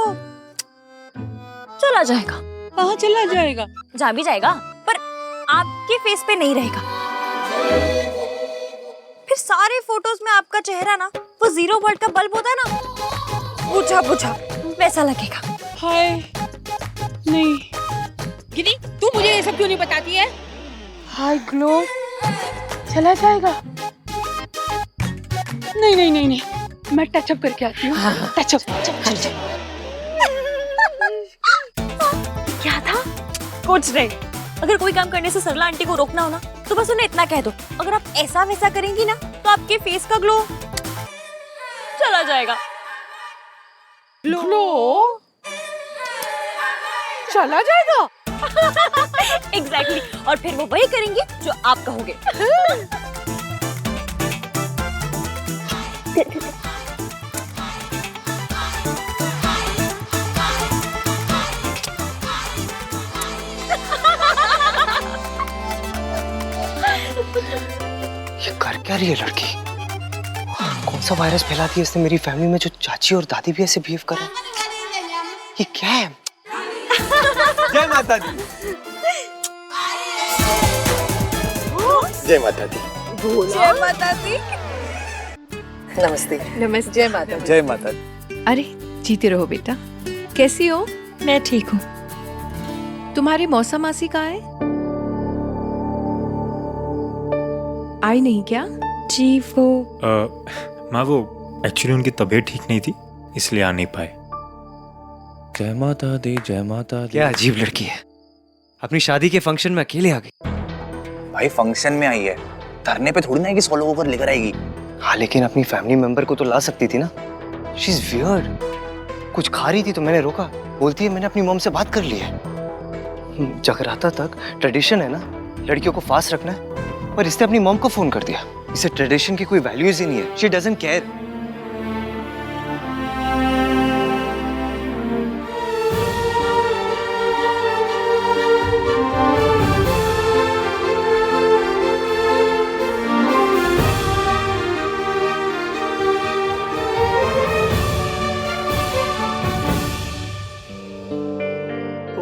चला जाएगा। कहाँ चला जाएगा? जा भी जाएगा पर आपके फेस पे नहीं रहेगा। फिर सारे फोटोज में आपका चेहरा ना वो 0 वोल्ट का बल्ब होता है ना, बुझा बुझा वैसा लगेगा। हाय नहीं गिनी, तू मुझे ये सब क्यों नहीं बताती है? हाय ग्लो चला जाएगा? नहीं नहीं नहीं नहीं, मैं टचअप करके आती हूँ। टचअप। क्या था? कुछ नहीं। अगर कोई काम करने से सरला आंटी को रोकना हो ना तो बस उन्हें इतना कह दो, अगर आप ऐसा वैसा करेंगी ना तो आपके फेस का ग्लो चला जाएगा। ग्लो चला जाएगा? एग्जैक्टली। और फिर वो वही करेंगी जो आप कहोगे। ये कर क्या रही है लड़की? कौन सा वायरस फैला दिया इसने मेरी फैमिली में जो चाची और दादी भी ऐसे बिहेव कर रहे हैं? ये क्या है? जय माता दी। जय माता दी। जय माता दी। नमस्ते। नमस्ते। जय माता दी। जय माता दी। अरे जीते रहो बेटा। कैसी हो? मैं ठीक हूँ। तुम्हारी मौसा मासी कहाँ है? आई नहीं क्या? जी वो माँ वो एक्चुअली उनकी तबीयत ठीक नहीं थी इसलिए आ नहीं पाए। जय माता दी, जय माता दी। क्या अजीब लड़की है, अपनी शादी के फंक्शन में अकेले आ गई। भाई फंक्शन में आई है, धरने पे थोड़ी ना है कि 100 लोगों को लेकर आएगी। हाँ लेकिन अपनी फैमिली मेंबर को तो ला सकती थी ना। She is weird. कुछ खा रही थी तो मैंने रोका, बोलती है मैंने अपनी मॉम से बात कर ली है। जगराता तक ट्रेडिशन है ना लड़कियों को फास्ट रखना है, पर इसने अपनी मॉम को फोन कर दिया। इसे ट्रेडिशन की कोई वैल्यूज ही नहीं है। She doesn't care.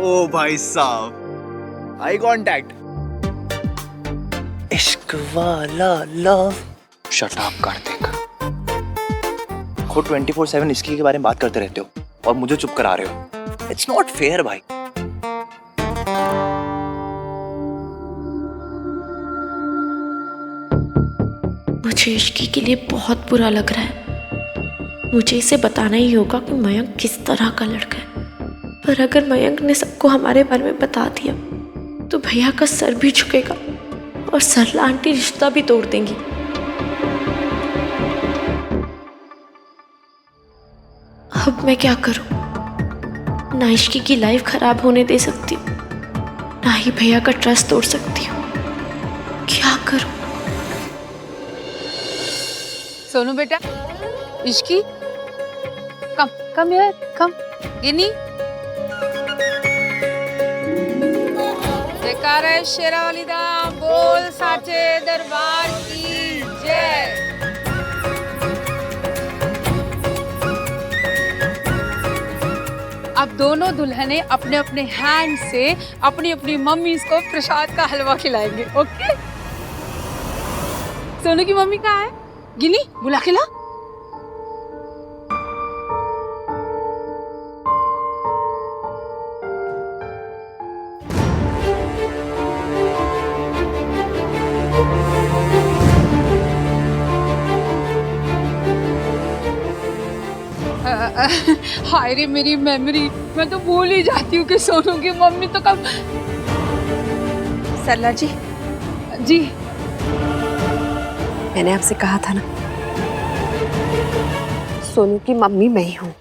ओ भाई साहब, आई कांटेक्ट। इश्क वाला लव। Shut up Kartik. खुद 24/7 इसकी के बारे में बात करते रहते हो और मुझे चुप करा रहे हो। इट्स नॉट फेयर भाई। मुझे इश्की के लिए बहुत बुरा लग रहा है। मुझे इसे बताना ही होगा कि मयंक किस तरह का लड़का है। पर अगर मयंक ने सबको हमारे बारे में बता दिया तो भैया का सर भी झुकेगा और सरला आंटी रिश्ता भी तोड़ देंगी। अब मैं क्या करूं? ना इश्की की लाइफ खराब होने दे सकती हूँ, ना ही भैया का ट्रस्ट तोड़ सकती हूँ। क्या करूं? सोनू बेटा, इश्की, कम यार, कम। गिनी, जयकारा है शेरा वाली दा, बोल साचे दरबार की जय। अब दोनों दुल्हने अपने अपने हैंड से अपनी अपनी मम्मी को प्रसाद का हलवा खिलाएंगे। ओके? सोनू की मम्मी कहाँ है? गिनी, बुला के ला। हाय रे मेरी मेमोरी, मैं तो भूल ही जाती हूँ कि सोनू की मम्मी तो कब। सरला जी, जी मैंने आपसे कहा था ना, सोनू की मम्मी मैं ही हूँ।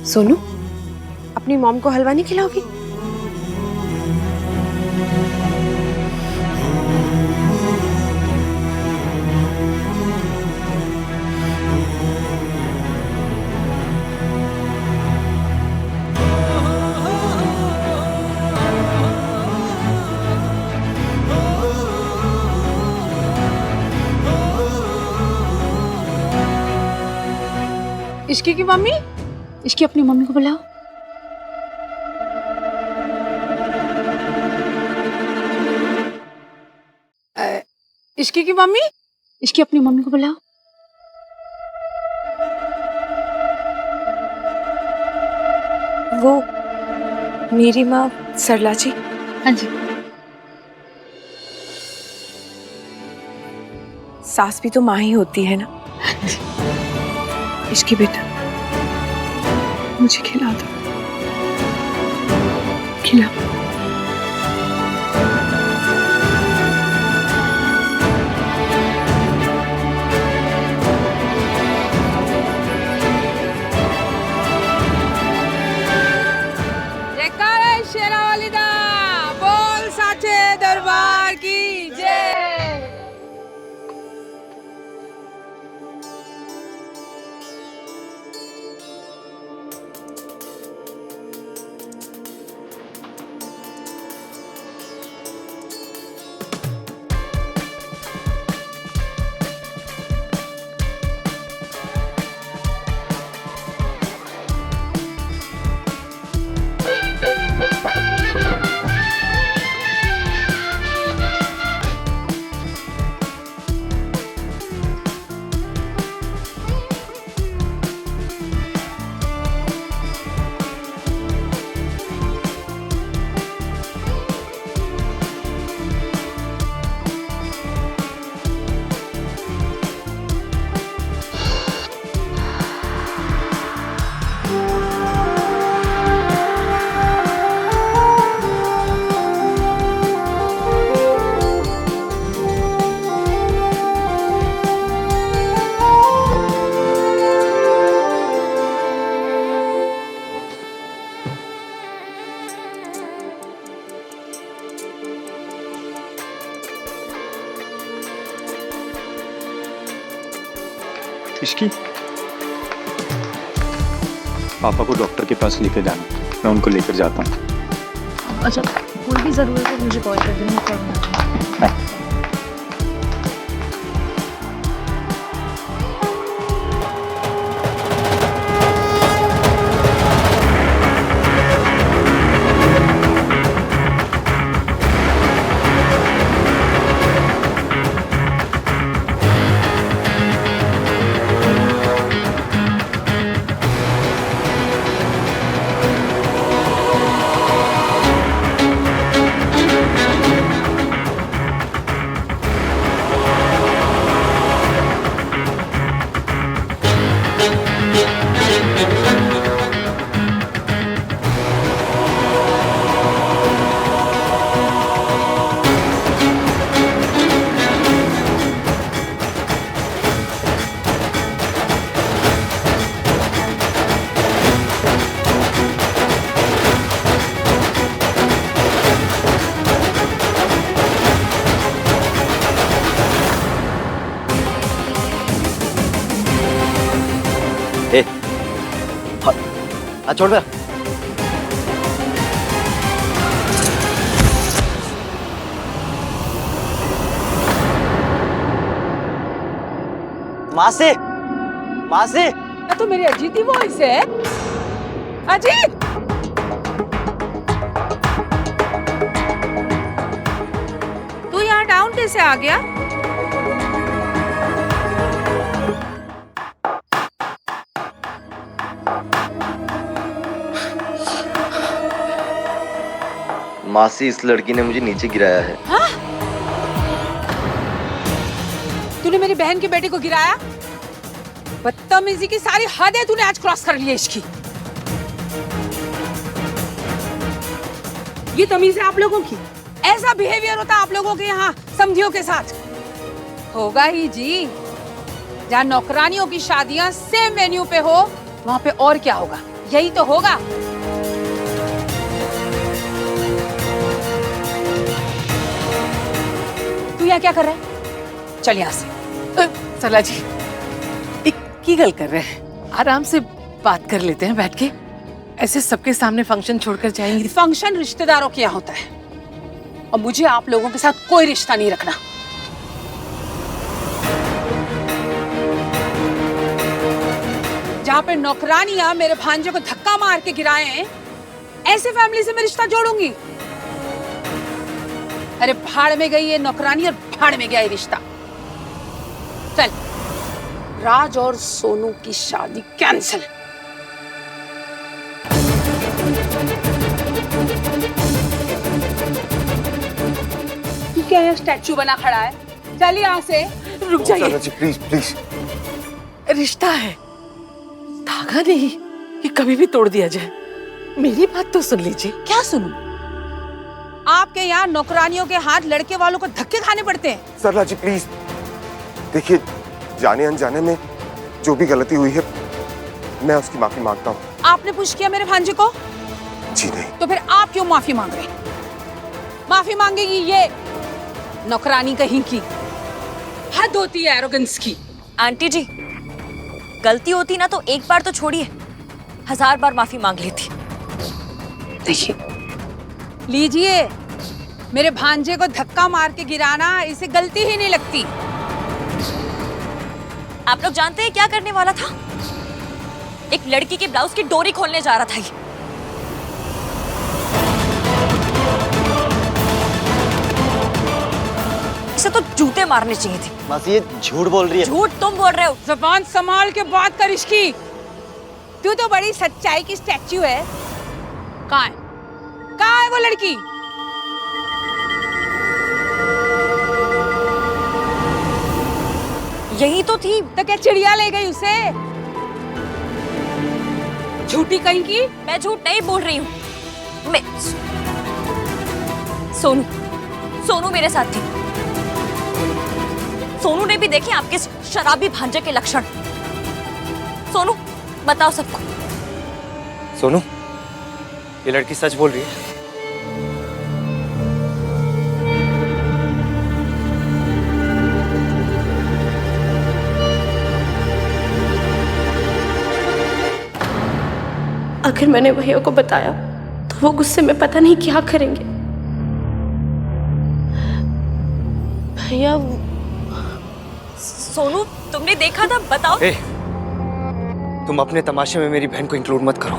सोनू, अपनी मॉम को हलवा नहीं खिलाओगी? इश्की की मम्मी, इश्की अपनी मम्मी को बुलाओ। इश्की की मम्मी, इश्की अपनी मम्मी को बुलाओ। वो मेरी माँ सरला जी। हाँ जी। सास भी तो माँ ही होती है ना। इश्की बेटा, मुझे खिला दो, खिला। जयकारा शेरा वाली दा, बोल साचे दरबार की जय। इश्की, पापा को डॉक्टर के पास लेकर जाना, मैं उनको लेकर जाता हूँ। अच्छा, कोई भी जरूरत है मुझे कॉल कर देना। छोड़ दे। मासी, मासी, ये तो मेरी अजीत ही वॉइस है। अजीत, तू यहाँ टाउन कैसे आ गया? मासी, इस लड़की ने मुझे नीचे गिराया है। हाँ? तूने मेरी बहन के बेटे को गिराया? बदतमीजी की सारी हदें तूने आज क्रॉस कर ली है इसकी। ये तमीज है आप लोगों की? ऐसा बिहेवियर होता आप लोगों के यहाँ समझियों के साथ? होगा ही जी। जहाँ नौकरानियों की शादियां सेम मेन्यू पे हो, वहाँ पे और क्या होगा? यही तो होगा। तू यहाँ क्या कर रहा है? चल यहाँ से। सरला जी की गल कर रहे हैं, आराम से बात कर लेते हैं बैठ के। ऐसे सबके सामने फंक्शन छोड़कर जाएंगे? फंक्शन रिश्तेदारों के यहाँ होता है और मुझे आप लोगों के साथ कोई रिश्ता नहीं रखना। जहाँ पे नौकरानियां मेरे भांजे को धक्का मार के गिराए हैं, ऐसे फैमिली से मैं रिश्ता जोड़ूंगी? अरे भाड़ में गई ये नौकरानी और भाड़ में गया ये रिश्ता। चल, राज और सोनू की शादी कैंसिल। तू क्या यहाँ स्टैचू बना खड़ा है? चल यहाँ से। रुक जाइए, प्लीज प्लीज। रिश्ता है, धागा नहीं ये कभी भी तोड़ दिया जाए। मेरी बात तो सुन लीजिए। क्या सुनूं? आपके यहाँ नौकरानियों के हाथ लड़के वालों को धक्के खाने पड़ते हैं। सरला जी प्लीज देखिए, जाने अनजाने में जो भी गलती हुई है मैं उसकी माफी मांगता हूँ। आपने पुश किया मेरे भांजे को? जी नहीं। तो फिर आप क्यों माफी मांग रहे? माफी मांगेगी ये नौकरानी कहीं की। हद होती है एरोगेंस की। आंटी जी, गलती होती ना तो एक बार तो छोड़िए, 1000 बार माफी मांग लेती। देखिए, लीजिए, मेरे भांजे को धक्का मार के गिराना इसे गलती ही नहीं लगती। आप लोग जानते हैं क्या करने वाला था? एक लड़की के ब्लाउज की डोरी खोलने जा रहा था ये। इसे तो जूते मारने चाहिए थे। मासी ये झूठ बोल रही है। झूठ तुम बोल रहे हो। जुबान संभाल के बात कर इसकी। तू तो बड़ी सच्चाई की स्टैच्यू है। कहाँ है? कहाँ है वो लड़की? यही तो थी। तो क्या चिड़िया ले गई उसे? झूठी कहीं की। मैं झूठ नहीं बोल रही हूँ। मैं सोनू मेरे साथ थी। सोनू ने भी देखे आपके शराबी भांजे के लक्षण। सोनू, बताओ सबको। सोनू, ये लड़की सच बोल रही है? अगर मैंने भैया को बताया तो वो गुस्से में पता नहीं क्या करेंगे। भैया सोनू, तुमने देखा था? बताओ। तुम अपने तमाशे में मेरी बहन को इंक्लूड मत करो।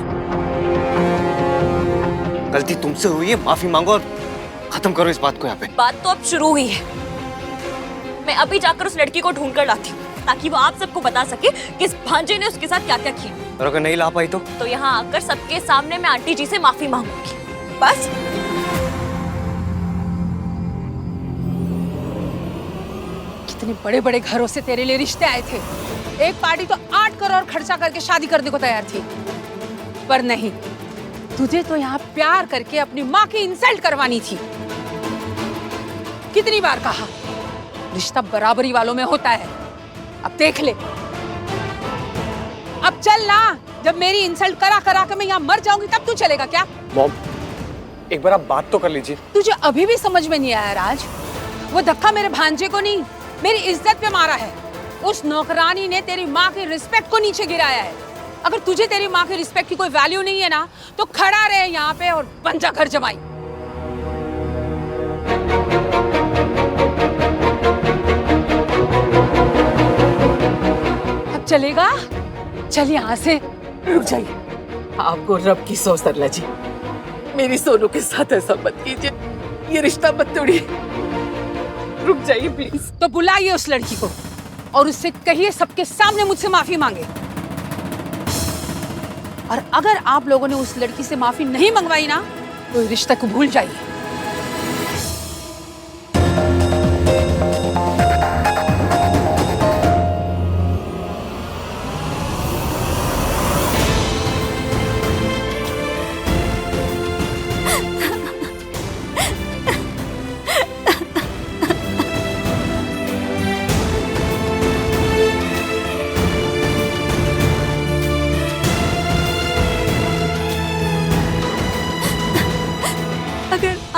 गलती तुमसे हुई है, माफी मांगो और खत्म करो इस बात को यहाँ पे। बात तो अब शुरू हुई है। मैं अभी जाकर उस लड़की को ढूंढ कर लाती हूँ ताकि वो आप सबको बता सके कि इस भांजे ने उसके साथ क्या क्या किया। और अगर नहीं ला पाई तो यहाँ आकर सबके सामने मैं आंटी जी से माफी मांगूंगी। बस। कितने बड़े बड़े घरों से तेरे लिए रिश्ते आए थे। एक पार्टी तो 8 करोड़ खर्चा करके शादी करने को तैयार थी, पर नहीं, तुझे तो यहाँ प्यार करके अपनी माँ की इंसल्ट करवानी थी। कितनी बार कहा, रिश्ता बराबरी वालों में होता है। अब देख ले। अब चल ना, जब मेरी इंसल्ट करा करा के मैं यहाँ मर जाऊंगी तब तू चलेगा क्या? मॉम, एक बार आप बात तो कर लीजिए। तुझे अभी भी समझ में नहीं आया राज? वो धक्का मेरे भांजे को नहीं, मेरी इज्जत पे मारा है। उस नौकरानी ने तेरी माँ की रिस्पेक्ट को नीचे गिराया है। अगर तुझे तेरी माँ की रिस्पेक्ट की कोई वैल्यू नहीं है ना, तो खड़ा रहे यहाँ पे और बन जा घर जमाई। अब चलेगा? चल यहाँ से। रुक जाइए, आपको रब की सौ सरला जी, मेरी सोनू के साथ ऐसा मत कीजिए, ये रिश्ता मत तोड़िए। रुक जाइए प्लीज। तो बुलाइए उस लड़की को और उससे कहिए सबके सामने मुझसे माफी मांगे। और अगर आप लोगों ने उस लड़की से माफी नहीं मंगवाई ना, तो रिश्ते को भूल जाइए।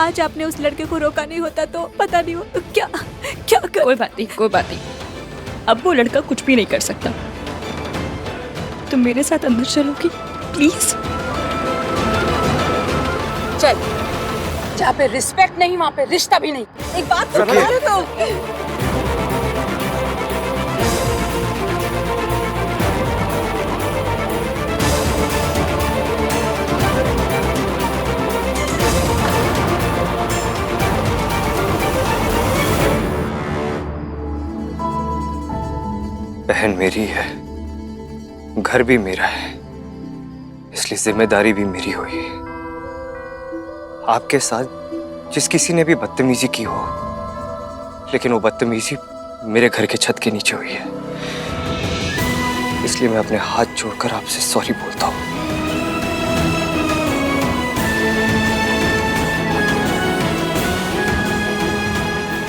आज आपने उस लड़के को रोका नहीं होता तो पता नहीं वो क्या क्या कर... कोई बात नहीं। अब वो लड़का कुछ भी नहीं कर सकता। तुम मेरे साथ अंदर चलोगी प्लीज? चल, जहाँ पे रिस्पेक्ट नहीं वहाँ पे रिश्ता भी नहीं। एक बात तो बता रहे हो। बहन मेरी है, घर भी मेरा है, इसलिए जिम्मेदारी भी मेरी हुई है। आपके साथ जिस किसी ने भी बदतमीजी की हो, लेकिन वो बदतमीजी मेरे घर के छत के नीचे हुई है, इसलिए मैं अपने हाथ जोड़कर आपसे सॉरी बोलता हूँ।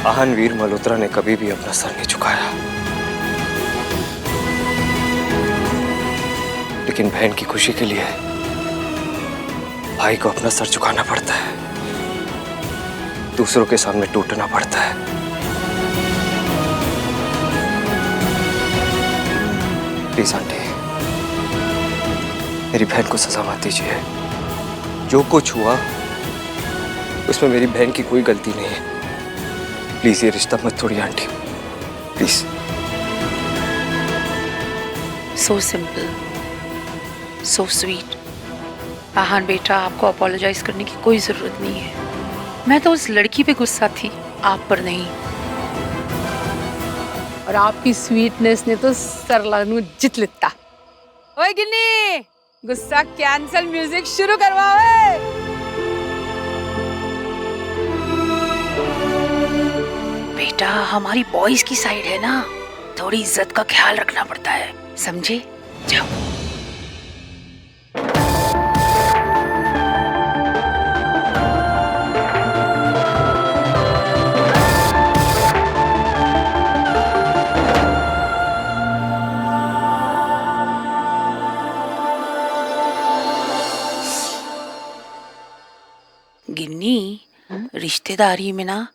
आहान वीर मल्होत्रा ने कभी भी अपना सर नहीं झुकाया, लेकिन बहन की खुशी के लिए भाई को अपना सर झुकाना पड़ता है, दूसरों के सामने टूटना पड़ता है। प्लीज आंटी, मेरी बहन को सजा मत दीजिए। जो कुछ हुआ उसमें मेरी बहन की कोई गलती नहीं है। प्लीज ये रिश्ता मत तोड़िए aunty, please. So simple, so sweet. Aahan बेटा, आपको अपोलोजाइज करने की कोई जरूरत नहीं है। मैं तो उस लड़की पे गुस्सा थी, आप पर नहीं। और आपकी स्वीटनेस ने तो सरला नु जित लिता। ओए गिन्नी, गुस्सा कैंसल, म्यूजिक शुरू करवाओ। बेटा, हमारी बॉयज की साइड है ना, थोड़ी इज्जत का ख्याल रखना पड़ता है, समझे? जाओ। गिन्नी, रिश्तेदारी में ना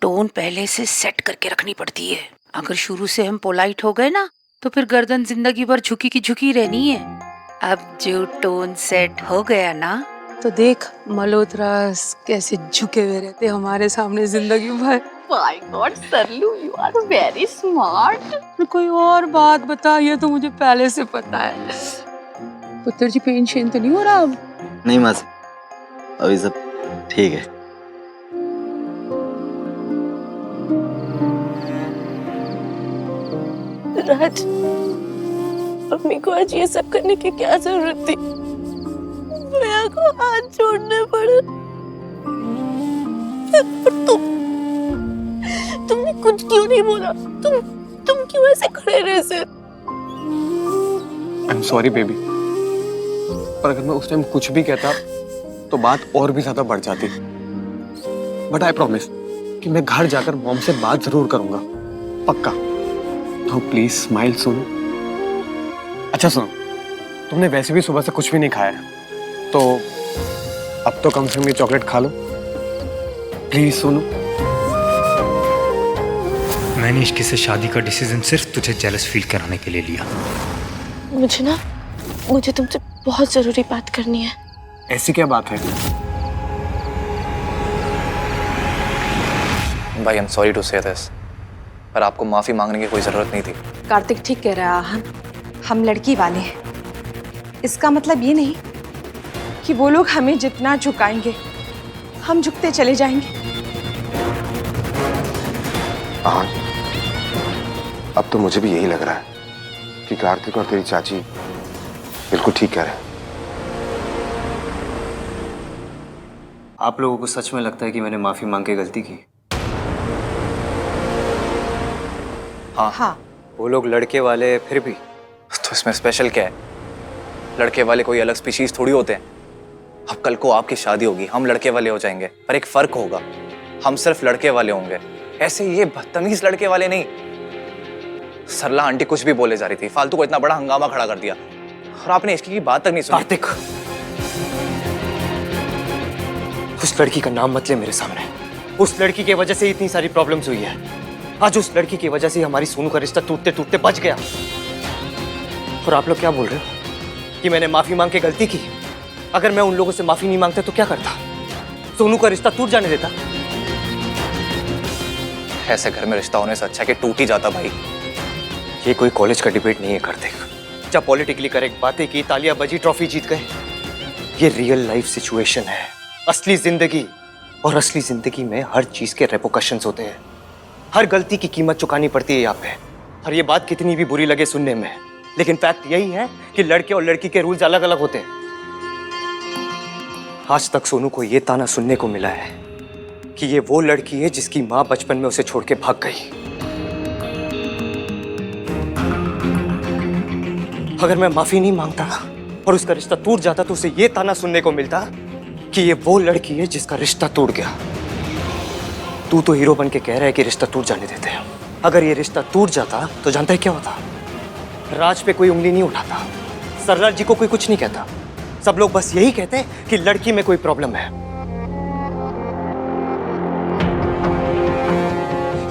टोन पहले से सेट करके रखनी पड़ती है। अगर शुरू से हम पोलाइट हो गए ना, तो फिर गर्दन जिंदगी भर झुकी की झुकी रहनी है। अब जो टोन सेट हो गया ना, तो देख मल्होत्रा कैसे झुके हुए रहते हमारे सामने जिंदगी भर। My god Saralu, you are very smart. कोई और बात बता, ये तो मुझे पहले से पता है। पुत्र जी, पेन शेन तो नहीं हो रहा अब? नहीं माँ, अभी सब ठीक है। राज, अम्मी को आज ये सब करने की क्या जरूरत थी? भैया को हाथ जोड़ने पड़े। तुमने कुछ क्यों नहीं बोला? तुम क्यों ऐसे खड़े रहे सिर्फ? आई एम सॉरी बेबी, पर अगर मैं उस टाइम कुछ भी कहता तो बात और भी ज्यादा बढ़ जाती। बट आई प्रॉमिस कि मैं घर जाकर मॉम से बात जरूर करूंगा, पक्का। तो प्लीज स्माइल सुनो। अच्छा सुनो, तुमने वैसे भी सुबह से कुछ भी नहीं खाया, तो अब तो कम से कम ये चॉकलेट खा लो, प्लीज सुनो। मैंने इश्क से शादी का डिसीजन सिर्फ तुझे जेलस फील कराने के लिए लिया। मुझे तुमसे बहुत जरूरी बात करनी है। ऐसी क्या बात है? भाई, आई एम सॉरी टू से दिस, पर आपको माफी मांगने की कोई जरूरत नहीं थी। कार्तिक ठीक कह रहा है आहान, हम लड़की वाले हैं। इसका मतलब ये नहीं कि वो लोग हमें जितना झुकाएंगे हम झुकते चले जाएंगे। हाँ, अब तो मुझे भी यही लग रहा है कि कार्तिक और तेरी चाची बिल्कुल ठीक कह रहे हैं। आप लोगों को सच में लगता है कि मैंने माफी मांग के गलती की? हाँ। वो लोग लड़के वाले फिर भी। तो इसमें स्पेशल क्या है? लड़के वाले कोई अलग स्पीशीज थोड़ी होते हैं। अब कल को आपकी शादी होगी, हम लड़के वाले हो जाएंगे, पर एक फर्क होगा, हम सिर्फ लड़के वाले होंगे। ऐसे ये बदतमीज लड़के वाले नहीं। सरला आंटी कुछ भी बोले जा रही थी, फालतू को इतना बड़ा हंगामा खड़ा कर दिया, और आपने इसकी बात तक नहीं सुनी। कार्तिक, उस उस लड़की का नाम मत ले मेरे सामने। उस लड़की की वजह से इतनी सारी प्रॉब्लम्स हुई है। आज उस लड़की की वजह से हमारी सोनू का रिश्ता टूटते टूटते बच गया। और आप लोग क्या बोल रहे हो कि मैंने माफी मांग के गलती की? अगर मैं उन लोगों से माफी नहीं मांगता तो क्या करता? सोनू का रिश्ता टूट जाने देता? ऐसे घर में रिश्ता होने से अच्छा कि टूट ही जाता भाई। ये कोई कॉलेज का डिबेट नहीं है करते। जब पॉलिटिकली करेक्ट बातें की, तालियां बजी, ट्रॉफी जीत गए। ये रियल लाइफ सिचुएशन है, असली जिंदगी। और असली जिंदगी में हर चीज के रेपोकशंस होते हैं। हर गलती की कीमत चुकानी पड़ती है यहाँ पे। और ये बात कितनी भी बुरी लगे सुनने में, लेकिन फैक्ट यही है कि लड़के और लड़की के रूल्स अलग अलग होते हैं। आज तक सोनू को ये ताना सुनने को मिला है कि ये वो लड़की है जिसकी माँ बचपन में उसे छोड़ के भाग गई। अगर मैं माफी नहीं मांगता और उसका रिश्ता टूट जाता तो उसे ये ताना सुनने को मिलता कि ये वो लड़की है जिसका रिश्ता टूट गया। तू तो हीरो बन के कह रहा है कि रिश्ता टूट जाने देते हैं। अगर ये रिश्ता टूट जाता तो जानता है क्या होता? राज पे कोई उंगली नहीं उठाता, सरला जी को कोई कुछ नहीं कहता। सब लोग बस यही कहते हैं कि लड़की में कोई प्रॉब्लम है।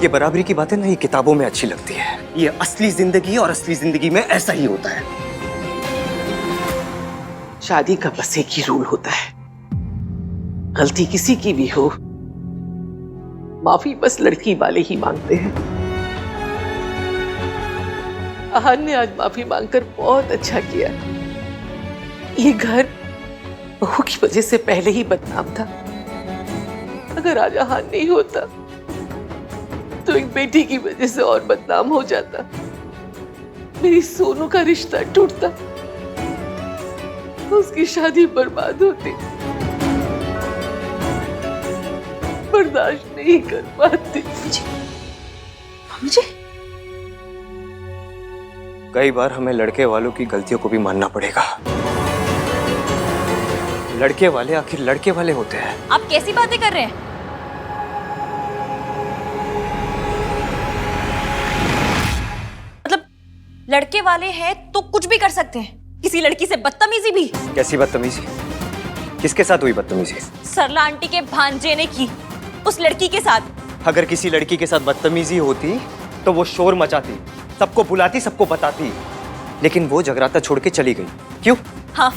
ये बराबरी की बातें नहीं किताबों में अच्छी लगती है। ये असली जिंदगी और असली जिंदगी में ऐसा ही होता है। शादी का बस एक ही रूल होता है, गलती किसी की भी हो, माफी बस लड़की वाले ही मांगते हैं। आहान ने आज माफी मांगकर बहुत अच्छा किया। ये घर बहू की वजह से पहले ही बदनाम था। अगर आज आहान नहीं होता तो एक बेटी की वजह से और बदनाम हो जाता। मेरी सोनू का रिश्ता टूटता, उसकी शादी बर्बाद होती। बर्दाश्त नहीं कर पाती। मुझे कई बार हमें लड़के वालों की गलतियों को भी मानना पड़ेगा। लड़के वाले आखिर लड़के वाले होते हैं। आप कैसी बातें कर रहे हैं? मतलब लड़के वाले हैं तो कुछ भी कर सकते हैं, किसी लड़की से बदतमीजी भी। कैसी बदतमीजी? किसके साथ हुई बदतमीजी? सरला आंटी के भांजे ने की उस लड़की के साथ। अगर किसी लड़की के साथ बदतमीजी होती तो वो शोर मचाती, सबको बुलाती, सबको बताती। लेकिन वो जगराता छोड़ के चली गई। क्यों? हाँ,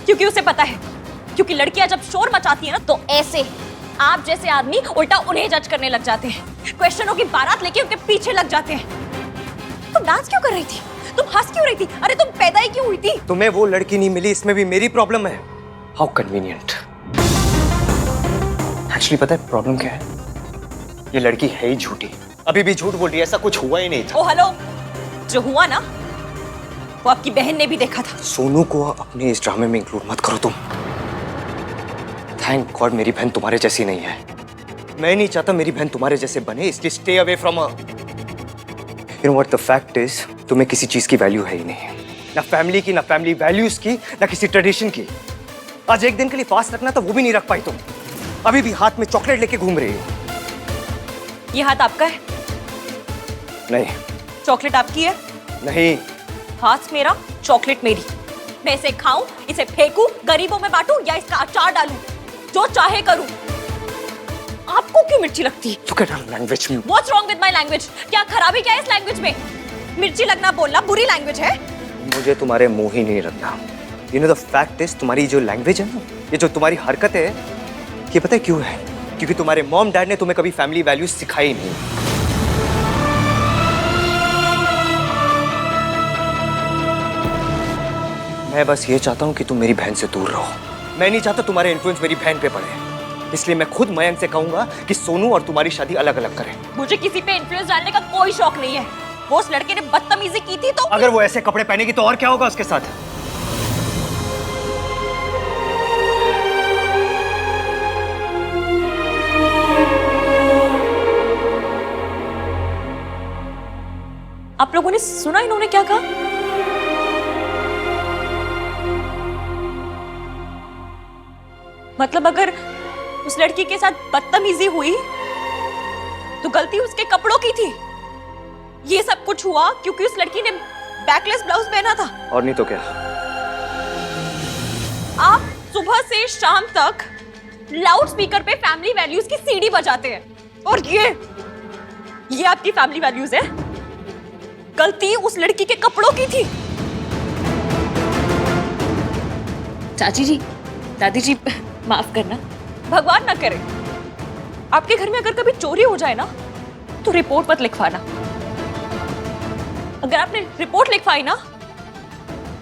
क्योंकि उसे पता है, क्योंकि लड़कियां जब शोर मचाती है ना तो ऐसे आप जैसे आदमी उल्टा उन्हें जज करने लग जाते हैं, क्वेश्चनों की बारात लेके उनके पीछे लग जाते हैं। तुम डांस क्यों कर रही थी? तुम हंस क्यों रही थी? अरे तुम पैदा ही क्यों हुई थी? तुम्हें वो लड़की नहीं मिली, इसमें भी मेरी प्रॉब्लम है। How convenient. एक्चुअली पता है प्रॉब्लम क्या है? ये लड़की है ही झूठी, अभी भी झूठ बोल रही है, ऐसा कुछ हुआ ही नहीं था। ओ हेलो, जो हुआ ना वो आपकी बहन ने भी देखा था। सोनू को अपने इस ड्रामे में इंक्लूड मत करो तुम। थैंक गॉड मेरी बहन तुम्हारे जैसी नहीं है। मैं नहीं चाहता मेरी बहन तुम्हारे जैसे बने, इसलिए stay away from her. You know what the fact is, तुम्हें किसी चीज की वैल्यू है ही नहीं, ना फैमिली की, ना फैमिली वैल्यूज की, ना किसी ट्रेडिशन की। आज एक दिन के लिए फास्ट रखना तो वो भी नहीं रख पाई तुम। अभी भी हाथ में चॉकलेट लेके घूम रही हो। ये हाथ आपका है? नहीं। चॉकलेट आपकी है? नहीं। हाथ मेरा, चॉकलेट मेरी। मैं इसे खाऊं, इसे फेंकूं, गरीबों में बांटूं या इसका अचार डालूं, जो चाहे करूं। आपको क्यों मिर्ची लगती है? Look at her language. What's wrong with my language? क्या खराबी क्या है इस लैंग्वेज में? मिर्ची लगना बोलना बुरी लैंग्वेज है? मुझे तुम्हारे मुंह ही नहीं रखना। You know the fact is, तुम्हारी जो लैंग्वेज है ना, ये जो तुम्हारी हरकत है, ये पता है क्यों है? क्योंकि तुम्हारे मॉम डैड ने तुम्हें कभी फैमिली वैल्यूज सिखाई नहीं। मैं बस ये चाहता हूँ कि तुम मेरी बहन से दूर रहो। मैं नहीं चाहता तुम्हारे इन्फ्लुएंस मेरी बहन पे पड़े, इसलिए मैं खुद मयंक से कहूंगा कि सोनू और तुम्हारी शादी अलग अलग करें। मुझे किसी पे इन्फ्लुएंस डालने का कोई शौक नहीं है। वो उस लड़के ने बदतमीजी की थी तो अगर वो ऐसे कपड़े पहनेगी तो और क्या होगा उसके साथ? आप लोगों ने सुना इन्होंने क्या कहा? मतलब अगर उस लड़की के साथ बदतमीजी हुई तो गलती उसके कपड़ों की थी। ये सब कुछ हुआ क्योंकि उस लड़की ने बैकलेस ब्लाउज पहना था। और नहीं तो क्या? आप सुबह से शाम तक लाउड स्पीकर पे फैमिली वैल्यूज की सीडी बजाते हैं। और ये आपकी फैमिली वैल्यूज है? गलती उस लड़की के कपड़ों की थी। चाची जी, दादी जी, माफ करना, भगवान ना करे आपके घर में अगर कभी चोरी हो जाए ना तो रिपोर्ट मत लिखवाना। अगर आपने रिपोर्ट लिखवाई ना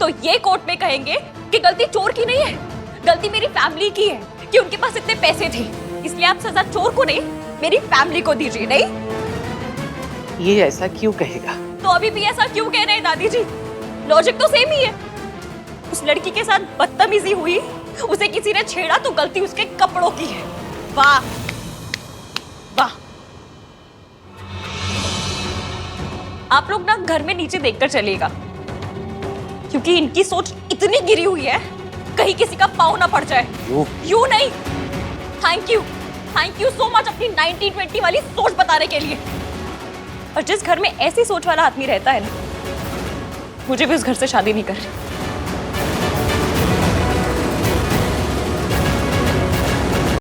तो ये कोर्ट में कहेंगे कि गलती चोर की नहीं है, गलती मेरी फैमिली की है कि उनके पास इतने पैसे थे। इसलिए आप सजा चोर को नहीं, मेरी फैमिली को दीजिए। नहीं, ये ऐसा क्यों कहेगा? तो अभी भी ऐसा क्यों कह रहे हैं दादी जी? लॉजिक तो सेम ही है। उस लड़की के साथ बदतमीजी हुई, उसे किसी ने छेड़ा तो गलती उसके कपड़ों की है। वाह वाह। आप लोग ना घर में नीचे देखकर चलिएगा, क्योंकि इनकी सोच इतनी गिरी हुई है कहीं किसी का पाँव ना पड़ जाए। यू नहीं, थैंक यू सो मच अपनी 1920 वाली सोच बताने के लिए। और जिस घर में ऐसी सोच वाला आदमी रहता है ना, मुझे भी उस घर से शादी नहीं करनी।